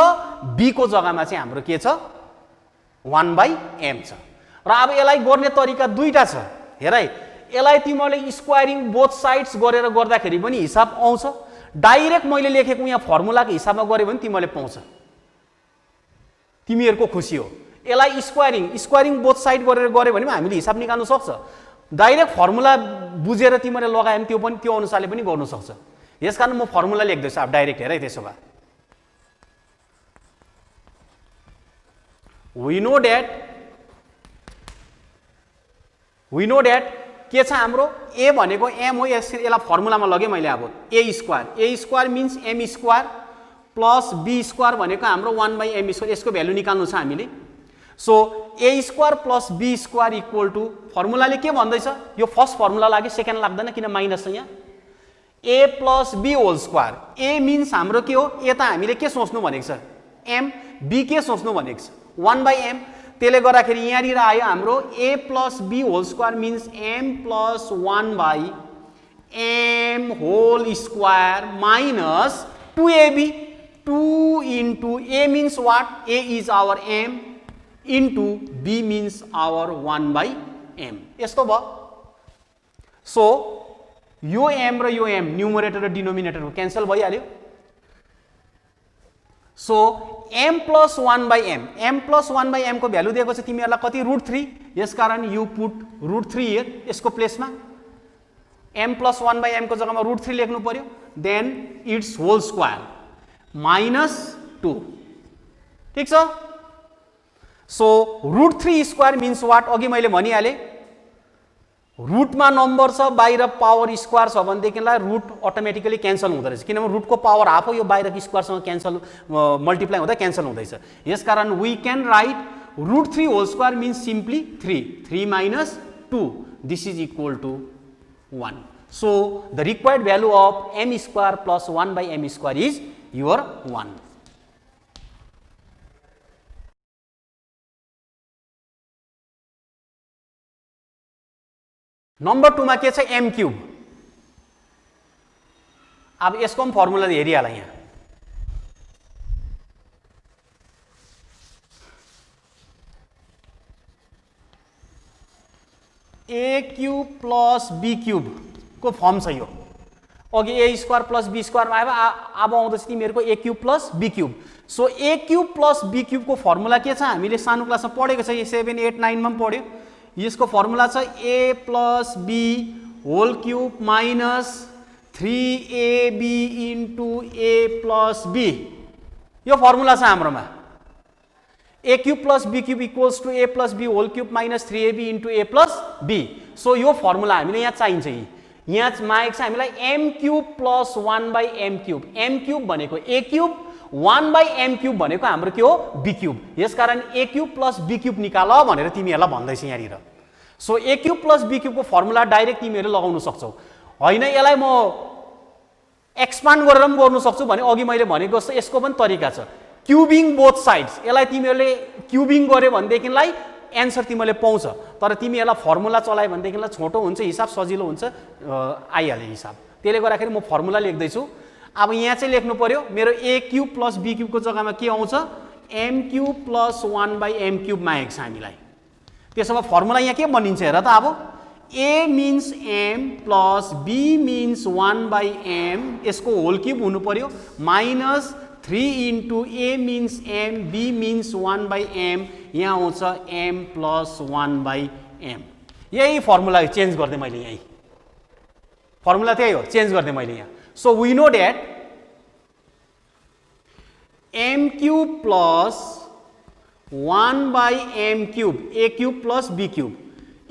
b को जग्गामा चाहिँ हाम्रो के छ 1 by m छ. र अब यसलाई गर्ने तरिका दुईटा छ. हेर है, यसलाई तिमीले स्क्वायरिङ बोथ साइड्स गरेर गर्दाखेरि पनि हिसाब आउँछ. डाइरेक्ट मैले लेखेको यहाँ फर्मुलाको हिसाबमा गरे भने तिमीले पाउँछ, तिमीहरूको खुसी हो. यसलाई स्क्वायरिङ बोथ साइड गरेर गरे भने हामीले हिसाब निकाल्नु सक्छ. डाइरेक्ट फर्मुला बुझेर तिमीले लगाए भने त्यो पनि त्यो अनुसारले पनि गर्न सक्छ. यसकारण म फर्मुला लेख्दैछु अब डाइरेक्ट. हेर है, त्यसो भए we know that के छ हाम्रो a भनेको m हो. यसलाई फर्मुलामा लगे मैले. अब a square means m square plus b square भनेको हाम्रो 1 by m स्क्वायर. यसको भ्यालु निकाल्नु छ हामीले. So a square plus b square equal to फर्मुलाले के भन्दैछ, यो फर्स्ट फर्मुला लाग्यो, सेकेन्ड लाग्दैन किन माइनस छ यहाँ. a plus b whole square. a means हाम्रो के हो, a त हामीले के सोच्नु भनेको छ m, b के सोच्नु भनेको छ 1 by m. त्यसले गर्दाखेरि यहाँनिर आयो हाम्रो a plus b whole square means m plus 1 by m whole square minus 2ab 2 into a means what? A is our m into b means our 1 by m. यस्तो भयो. So यो m र यो m न्युमरेटर र डिनोमिनेटरको cancel भइहाल्यो. So m plus 1 by m, m plus 1 by m को value दिएको छ तिमीहरूलाई कति √3. यसकारण यु पुट √3 हियर यसको प्लेसमा m प्लस 1 by m को जग्गामा √3 लेख्नु पर्यो. Then it's whole square -2. ठीक छ. So √3 square means what? अघि मैले भनिहालेँ रुटमा नम्बर छ बाहिर पावर स्क्वायर छ भनेदेखिलाई रुट अटोमेटिकली क्यान्सल हुँदो रहेछ, किनभने रुटको पावर हाफ हो, यो बाहिरको स्क्वायरसँग क्यान्सल मल्टिप्लाई हुँदा क्यान्सल हुँदैछ. यसकारण we can write √3 whole square means simply 3 minus 2. This is equal to 1. So the required value of m square plus 1 by m square is your 1. नम्बर 2 मा के छ? m cube. अब यसको पनि फर्मुला हेरिहाल यहाँ. a cube plus b cube को फर्म छ यो. अघि a square plus b square आयो, अब आउँदैछ तिमीहरूको a cube plus b cube. So a cube plus b cube को फर्मुला के छ? हामीले सानो क्लासमा पढेको छ, 7, 8, 9 मा पनि पढ्यो. यसको फर्मुला छ a plus b whole cube minus 3ab into a plus b. यो फर्मुला छ हाम्रोमा. a cube plus b cube equals to a plus b whole cube minus 3ab into a plus b. So यो formula हामीले यहाँ चाहिन्छ. यहाँ मागेको छ हामीलाई m cube plus 1 by m cube. m cube भनेको a cube, 1 by m cube भनेको हाम्रो के हो? b cube. यसकारण a cube plus b cube निकाल भनेर तिमीहरूलाई भन्दैछ यहाँनिर. So a cube plus b cube को फर्मुला डाइरेक्ट तिमीहरू लगाउन सक्छौ. होइन यसलाई म एक्सपान्ड गरेर पनि गर्न सक्छु भने अघि मैले भनेको जस्तो यसको पनि तरिका छ. Cubing both sides. यसलाई तिमीहरूले क्युबिङ गर्यो भनेदेखिलाई एन्सर तिमीले पाउँछ. तर तिमीहरूलाई फर्मुला चलायो भनेदेखिलाई छोटो हुन्छ, हिसाब सजिलो हुन्छ, आइहाल्यो हिसाब. त्यसले गर्दाखेरि म फर्मुला लेख्दैछु. अब यहाँ चाहिँ लेख्नु पर्यो मेरो a cube plus b cube को जग्गामा के आउँछ? m cube plus 1 by m cube मागेको छ हामीलाई. त्यसो भए फर्मुला यहाँ के बनिन्छ हेर त. अब a means m plus b means 1 by m यसको होल क्यूब हुनु पर्यो minus 3 into a means m b means 1 by m यहाँ आउँछ m प्लस 1 by m. यही फर्मुला चेन्ज गर्दै मैले यही फर्मुला त्यही हो, चेन्ज गर्दै मैले यहाँ. So we know that m cube plus 1 by m cube a cube plus b cube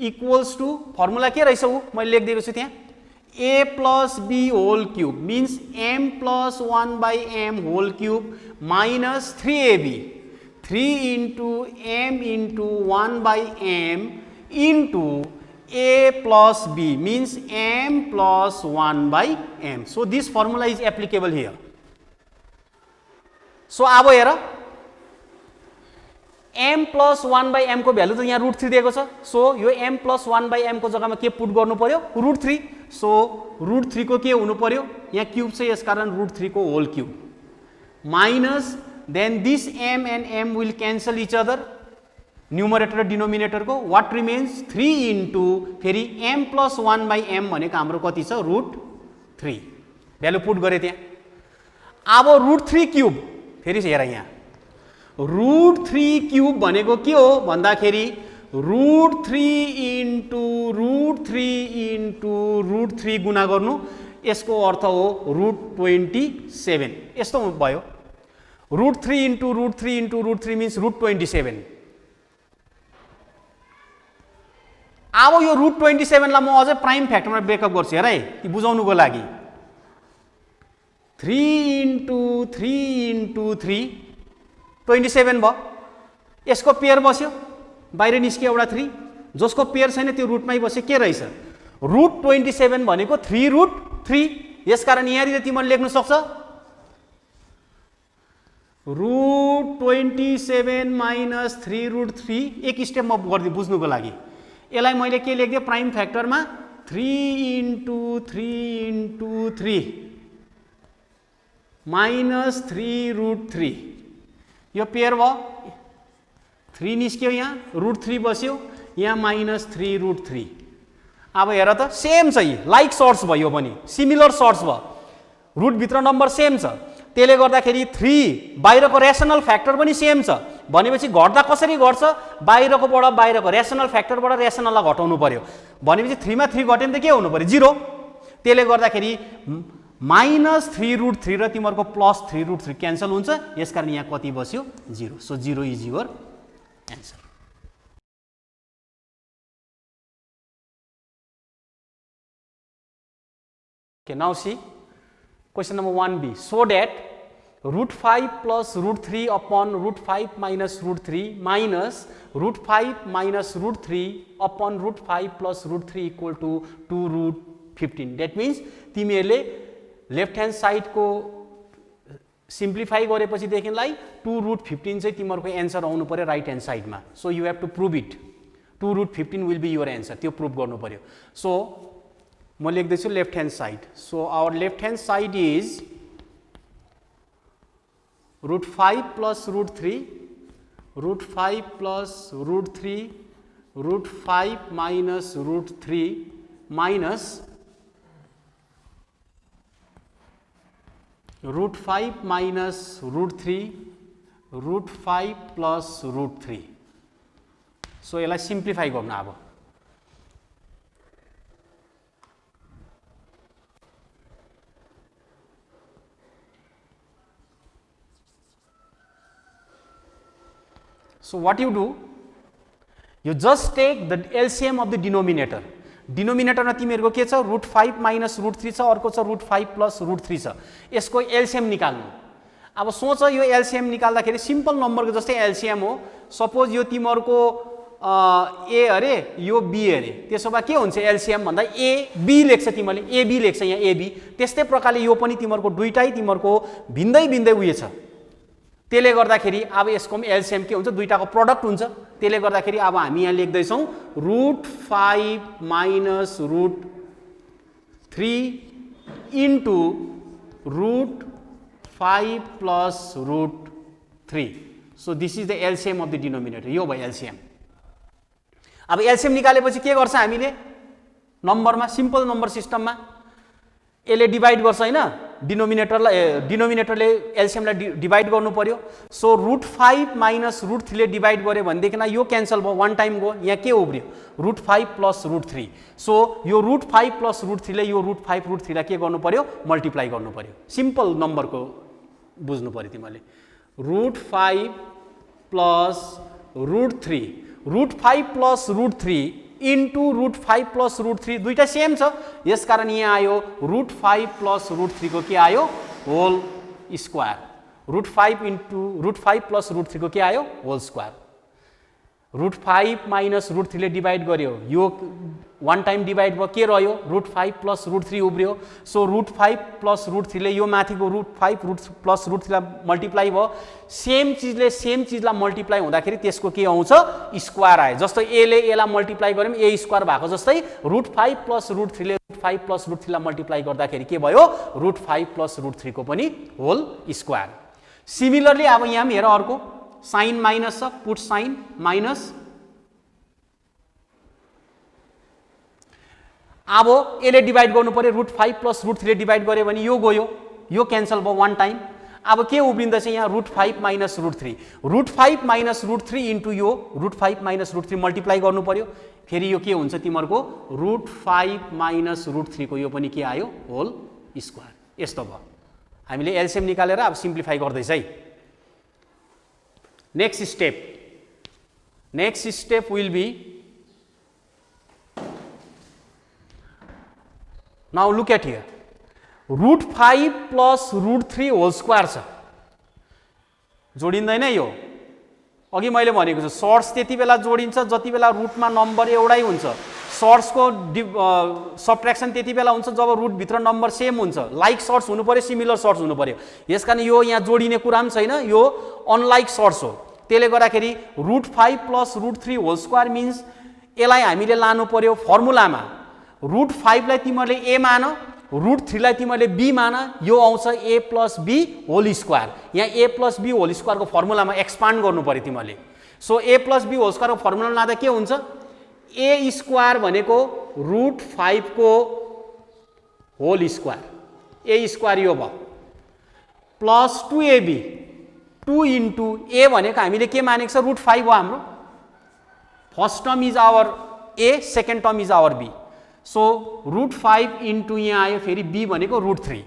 equals to formula के रहेछ ऊ मैले लेखिदिएको छु त्यहाँ a plus b whole cube means m plus 1 by m whole cube minus 3ab 3 into m into 1 by m into a plus b means m plus 1 by m. So this formula is applicable here. So अब हेर m plus 1 by m को value त यहाँ √3 दिएको छ. So यो m plus 1 by m को जग्गामा के पुट गर्नु पर्यो? √3. सो √3 को के हुनु पर्यो? यहाँ क्यूब छ यसकारण √3 को whole cube minus then this m and m will cancel each other. Numerator र डिनोमिनेटर को वाट रिमेन्स 3 इन्टु फेरि m प्लस 1 by m भनेको हाम्रो कति छ? √3. भ्यालु पुट गरे त्यहाँ. अब √3 क्यूब फेरि हेर यहाँ √3 क्यूब भनेको के हो भन्दाखेरि √3 इन्टु √3 गुणा गर्नु, यसको अर्थ हो √27. यस्तो भयो. √3 इन्टु √3 मिन्स √27. अब यो √27 लाई म अझै प्राइम फ्याक्टरमा ब्रेकअप गर्छु हेर है ती बुझाउनुको लागि. 3 इन्टु 3 27 भयो. यसको पेयर बस्यो, बाहिर निस्क्यो एउटा 3. जसको पेयर छैन त्यो रुटमै बस्यो. के रहेछ? √27 भनेको 3√3. यसकारण यहाँनिर तिमीले लेख्न सक्छ √27 माइनस 3√3 एक स्टेप म गरिदिउँ बुझ्नुको लागि। यसलाई मैले के लेख्दिएँ प्राइम फ्याक्टरमा 3 × 3 × 3 माइनस 3√3 यो पेयर भयो 3 निस्क्यो यहाँ √3 बस्यो यहाँ माइनस 3√3। अब हेर त सेम छ यी लाइक सर्ट्स भयो पनि सिमिलर सर्ट्स भयो रुटभित्र नम्बर सेम छ त्यसले गर्दाखेरि 3 बाहिरको रेसनल फ्याक्टर पनि सेम छ भनेपछि घट्दा कसरी घट्छ बाहिरकोबाट बाहिरको रेसनल फ्याक्टरबाट रेसनललाई घटाउनु पर्यो भनेपछि 3 मा 3 घट्यो भने त के हुनु पर्यो 0 त्यसले गर्दाखेरि माइनस 3√3 र तिमीहरूको प्लस 3√3 क्यान्सल हुन्छ यसकारण यहाँ कति बस्यो 0 so 0 is your answer. Okay, now see question number 1b. So that √5 plus √3 upon √5 minus √3 minus √5 minus √3 upon √5 plus √3 equal to 2√15. That means तिमीहरूले लेफ्ट ह्यान्ड साइडको सिम्प्लिफाई गरेपछि देखिलाई 2√15 चाहिँ तिमीहरूको एन्सर आउनु पर्यो राइट ह्यान्ड साइडमा। So you have to prove it 2√15 will be your answer त्यो प्रुभ गर्नु पर्यो। सो म लेख्दैछु left hand side. So our left hand side is √5 plus √3 √5 plus √3 √5 minus √3 minus √5 minus √3 √5 plus √3। So यसलाई simplify गर्नु अब So what you do, you just take the LCM of the denominator. Denominator मा तिमीहरुको के छ √5 minus √3 छ अर्को छ √5 plus √3 छ यसको LCM निकाल्नु। अब सोच यो LCM निकाल्दाखेरि सिम्पल नम्बरको जस्तै LCM हो सपोज यो तिमीहरुको A अरे यो B अरे त्यसो भए के हुन्छ LCM भन्दा A B लेख्छ तिमीले AB लेख्छ यहाँ AB त्यस्तै प्रकारले यो पनि तिमीहरुको दुईटै तिमीहरुको भिन्दै भिन्दै उयो छ त्यसले गर्दाखेरि अब यसको एलसीएम के हुन्छ दुईटाको प्रोडक्ट हुन्छ त्यसले गर्दाखेरि अब हामी यहाँ लेख्दै छौं √5 minus √3 into √5 plus √3 so this is the LCM of the denominator यो भयो LCM। अब LCM निकालेपछि के गर्छ हामीले नम्बरमा सिम्पल नम्बर सिस्टममा यसले डिवाइड गर्छ हैन डिनोमिनेटरले एलसीएम लाई डिवाइड गर्नु पर्यो। सो √5 minus √3 ले डिवाइड गर्यो भनेदेखिन यो क्यान्सल भयो वन टाइम गयो यहाँ के उब्रियो √5 plus √3 सो यो √5 plus √3 ले यो √5 √3 लाई के गर्नु पर्यो मल्टिप्लाई गर्नु पर्यो सिम्पल नम्बरको बुझ्नु पर्यो तिमीले √5 plus √3 √5 plus √3 into √5 plus √3 दुईटा सेम छ यसकारण यहाँ आयो √5 plus √3 को के आयो होल स्क्वायर √5 into √5 plus √3 को के आयो होल स्क्वायर √5 minus √3 ले डिवाइड गर्यो यो वन टाइम डिवाइड भयो के रह्यो √5 plus √3 उब्रियो सो √5 plus √3 ले यो माथिको √5 plus √3 लाई मल्टिप्लाई भयो सेम चीजलाई मल्टिप्लाई हुँदाखेरि त्यसको के आउँछ स्क्वायर आयो जस्तो a ले a लाई मल्टिप्लाई गर्यौं a स्क्वायर भएको जस्तै √5 plus √3 ले √5 plus √3 लाई मल्टिप्लाई गर्दाखेरि के भयो √5 plus √3 को पनि होल स्क्वायर। सिमिलरली अब यहाँ हेर अर्को साइन माइनस छ पुट साइन माइनस अब यसले डिवाइड गर्नु पर्यो √5 plus √3 ले डिवाइड गर्यो भने यो गयो यो क्यान्सल भयो वन टाइम अब के उब्रिँदैछ यहाँ √5 minus √3 √5 minus √3 इन्टु यो √5 minus √3 मल्टिप्लाई गर्नु पर्यो फेरि यो के हुन्छ तिमीहरुको √5 minus √3 को यो पनि के आयो होल स्क्वायर यस्तो भयो हामीले एलसीएम निकालेर अब सिम्प्लिफाई गर्दैछ है। Next step will be now look at here √5 plus √3 whole square छ जोडिँदैन यो अघि मैले भनेको छु सर्ट्स त्यति बेला जोडिन्छ जति बेला रुटमा नम्बर एउटै हुन्छ सर्ट्सको सबट्र्याक्सन त्यति बेला हुन्छ जब रुटभित्र नम्बर सेम हुन्छ। लाइक सर्ट्स हुनु पऱ्यो, सिमिलर सर्ट्स हुनु पऱ्यो। यस कारण यो यहाँ जोडिने कुरा पनि छैन, यो अनलाइक सर्ट्स हो। त्यसले गर्दाखेरि √5 + √3 होल स्क्वायर मिन्स यसलाई हामीले लानु पर्यो फर्मुलामा। √5 लाई तिमीहरूले ए मान, √3 लाई तिमीहरूले बी मान, यो आउँछ a + b होल स्क्वायर। यहाँ a + b होल स्क्वायरको फर्मुलामा एक्सपान्ड गर्नु पर्यो तिमीहरूले। सो a + b होल स्क्वायरको फर्मुला लाँदा के हुन्छ, a स्क्वायर भनेको √5 को होल स्क्वायर, a स्क्वायर यो भयो, प्लस 2ab, 2 * a भनेको हामीले के मानेको छ, √5 हो हाम्रो। First term is our a, second term is our b। So √5 * यहाँ आयो फेरि b भनेको √3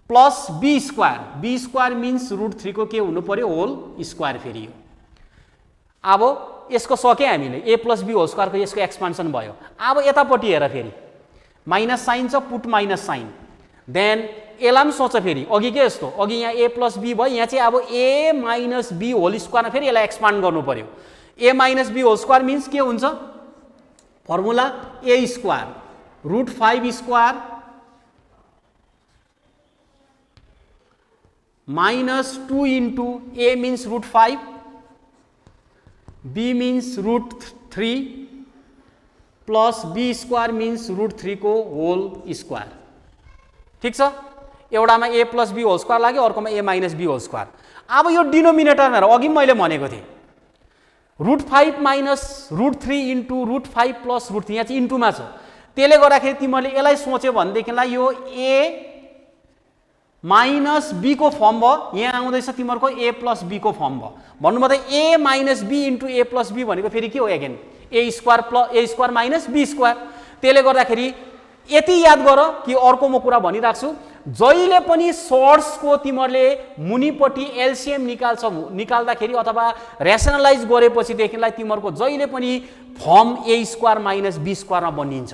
plus b square, b square means √3 को के हुनु पर्यो, होल स्क्वायर फेरि यो। अब यसको सके हामीले a + b होल स्क्वायरको यसको एक्सपान्सन भयो। अब यतापट्टि हेर फेरि माइनस साइन छ, पुट माइनस साइन, देन यसलाई पनि सोच फेरि अघि के यस्तो, अघि यहाँ a + b भयो, यहाँ चाहिँ अब a - b होल स्क्वायरमा फेरि यसलाई एक्सपान्ड गर्नु पर्यो। a - b whole square means के हुन्छ, formula a square √5 square minus 2 * a means √5, b means √3 plus b square means √3 को होल स्क्वायर। ठिक छ, एउटामा a + b होल स्क्वायर लाग्यो, अर्कोमा a - b होल स्क्वायर। अब यो डिनोमिनेटरमा हेर, अघि मैले भनेको थिएँ √5 - √3 * √5 + √3, यहाँ चाहिँ इन्टुमा छ। त्यसले गर्दाखेरि तिमीहरूले यसलाई सोच्यो भनेदेखिलाई यो a - b को फर्म भयो, यहाँ आउँदैछ तिमीहरूको a + b को फर्म भयो। भन्नुभयो a - b * a + b भनेको फेरि के हो, again a square - b square. त्यसले गर्दाखेरि यति याद गर कि अर्को म कुरा भनिराख्छु, जहिले पनि सर्ट्सको तिमीहरूले मुनिपट्टि एलसीएम निकाल्दाखेरि अथवा ऱ्यासनलाइज गरेपछिदेखिलाई तिमीहरूको जहिले पनि फर्म a स्क्वायर - b स्क्वायरमा बनिन्छ।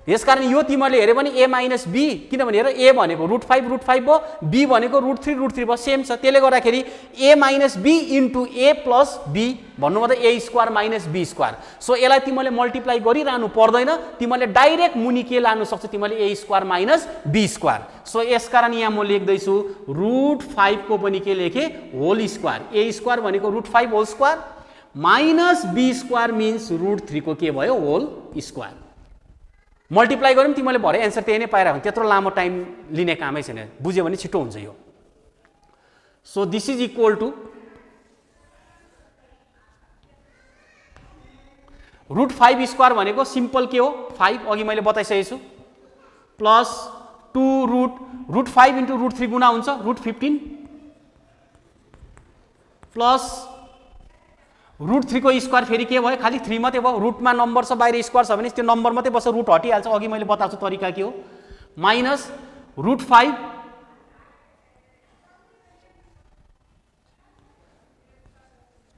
यसकारण यो तिमीहरूले हेऱ्यो भने a - b, किनभने हेर a भनेको √5 भयो, b भनेको √3 भयो, सेम छ। त्यसले गर्दाखेरि a - b * a + b भन्नुभयो a square - b square. So यसलाई तिमीहरूले मल्टिप्लाई गरिरहनु पर्दैन, तिमीहरूले डाइरेक्ट मुनि के लानु सक्छ, तिमीहरूले a square - b square. So यसकारण यहाँ म लेख्दैछु √5 को पनि के लेखेँ, होल स्क्वायर। a स्क्वायर भनेको √5 whole square minus b square means √3 को के भयो, होल स्क्वायर। मल्टिप्लाई गऱ्यो तिमीले भरे एन्सर त्यही नै पाइरहेको, त्यत्रो लामो टाइम लिने कामै छैन, बुझ्यो भने छिटो हुन्छ यो। So this is equal to √5 square भनेको सिम्पल के हो, 5, अघि मैले बताइसकेको छु, प्लस 2 √5 * √3 गुणा हुन्छ √15 प्लस √3 को स्क्वायर फेरि के भयो, खालि 3 मात्रै भयो, रुटमा नम्बर छ, बाहिर स्क्वायर छ भने त्यो नम्बर मात्रै बस्छ, रुट हटिहाल्छ। अघि मैले बताएको छु तरिका के हो, माइनस √5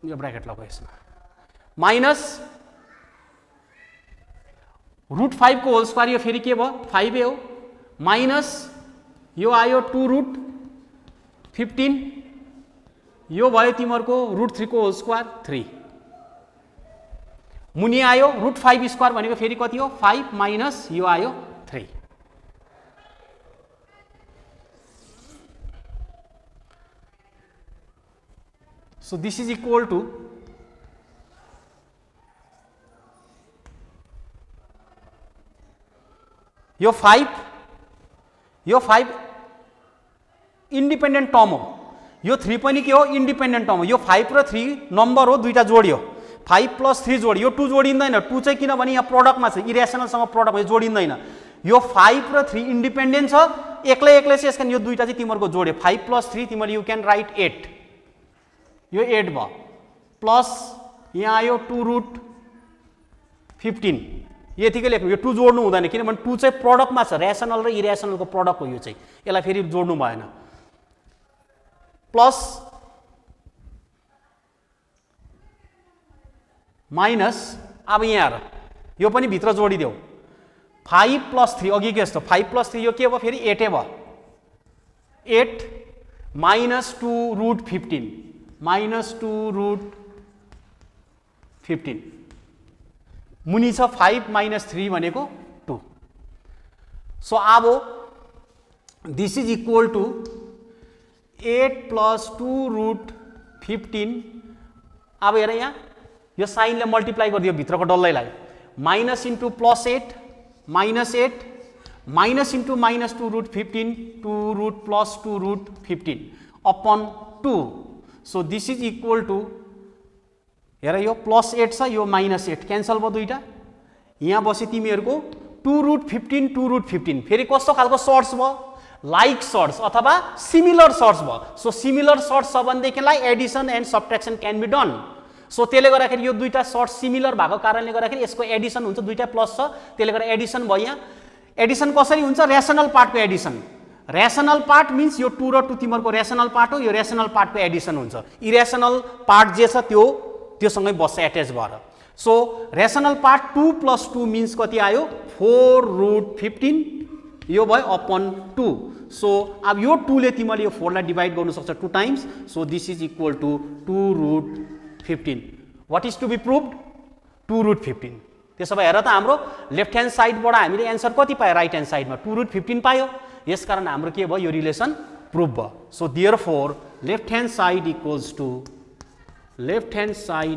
यो ब्र्याकेट लगाऊ यसमा, माइनस √5 को होल स्क्वायर, यो फेरि के भयो, 5 हो, माइनस यो आयो 2√15, यो भयो तिमीहरूको √3 को होल स्क्वायर 3, मुनि आयो √5 स्क्वायर भनेको फेरि कति हो, 5 माइनस यो आयो 3। So this is equal to यो 5 इन्डिपेन्डेन्ट टर्म हो, यो 3 पनि के हो, इन्डिपेन्डेन्ट टर्म हो। यो 5 र 3 नम्बर हो, दुईटा जोडियो, 5 + 3 जोडियो, यो 2 जोडिँदैन, 2 चाहिँ किनभने यहाँ प्रडक्टमा छ, इरेसनलसँग प्रडक्ट जोडिँदैन। यो 5 र 3 इन्डिपेन्डेन्ट छ, एक्लै छ, यसकारण यो दुईटा चाहिँ तिमीहरूको जोड्यो, 5 + 3 तिमीले यु क्यान राइट 8, यो 8 भयो, प्लस यहाँ आयो 2√15, यतिकै लेख्नु, यो 2 जोड्नु हुँदैन किनभने 2 चाहिँ प्रडक्टमा छ, ऱ्यासनल र इरेसनलको प्रडक्ट हो यो चाहिँ, यसलाई फेरि जोड्नु भएन, प्लस माइनस, अब यहाँ हेर यो पनि भित्र जोडिदेऊ, 5 + 3 अघि के जस्तो 5 + 3 यो के भयो, फेरि 8 भयो, 8 माइनस 2√15 माइनस 2√15 मुनि छ 5 माइनस 3 भनेको 2. सो अब this is equal to 8 plus 2 root 15. अब हेर यहाँ यो साइनले मल्टिप्लाई गरिदियो भित्रको डल्लैलाई. Minus into plus 8 minus 8 minus into minus 2 root 15 2 root plus 2 root 15 अपन 2. So this is equal to हेर यो प्लस 8 छ यो माइनस 8 क्यान्सल भयो दुईटा. यहाँ बसी तिमीहरूको 2 रुट 15 2 रुट 15 फेरि कस्तो खालको सर्ट्स भयो लाइक सर्ट्स अथवा सिमिलर सर्ट्स भयो. सो सिमिलर सर्ट्स छ भनेदेखिलाई addition and subtraction can be done. So त्यसले गर्दाखेरि यो दुईटा सर्ट्स सिमिलर भएको कारणले गर्दाखेरि यसको एडिसन हुन्छ. दुईटा प्लस छ त्यसले गर्दा एडिसन भयो. यहाँ एडिसन कसरी हुन्छ रेसनल पार्टको एडिसन. रेसनल पार्ट मिन्स यो 2 र 2 तिमीहरूको रेसनल पार्ट हो. यो रेसनल पार्टको एडिसन हुन्छ. इरेसनल पार्ट जे छ त्योसँगै बस्छ एट्याच भएर. So rational part 2 plus 2 means कति आयो 4 रुट 15 यो भयो अपन 2. सो अब यो 2 ले तिमीले यो 4 लाई डिभाइड गर्नु सक्छ 2 times. So this is equal to 2 root 15. What is to be proved 2 root 15. त्यसो भए हेर त हाम्रो लेफ्ट ह्यान्ड साइडबाट हामीले एन्सर कति पायो राइट ह्यान्ड साइडमा 2 रुट 15 पायो. यसकारण हाम्रो के भयो यो रिलेसन प्रुभ भयो. So therefore left hand side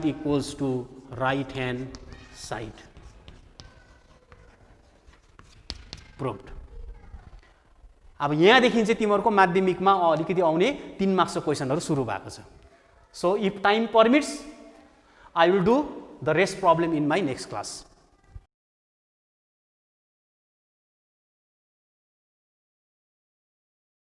equals to right hand side. Proved. अब यहाँदेखि चाहिँ तिमीहरूको माध्यमिकमा अलिकति आउने 3 मार्क्सको क्वेसनहरू सुरु भएको छ. So if time permits I will do the rest problem in my next class.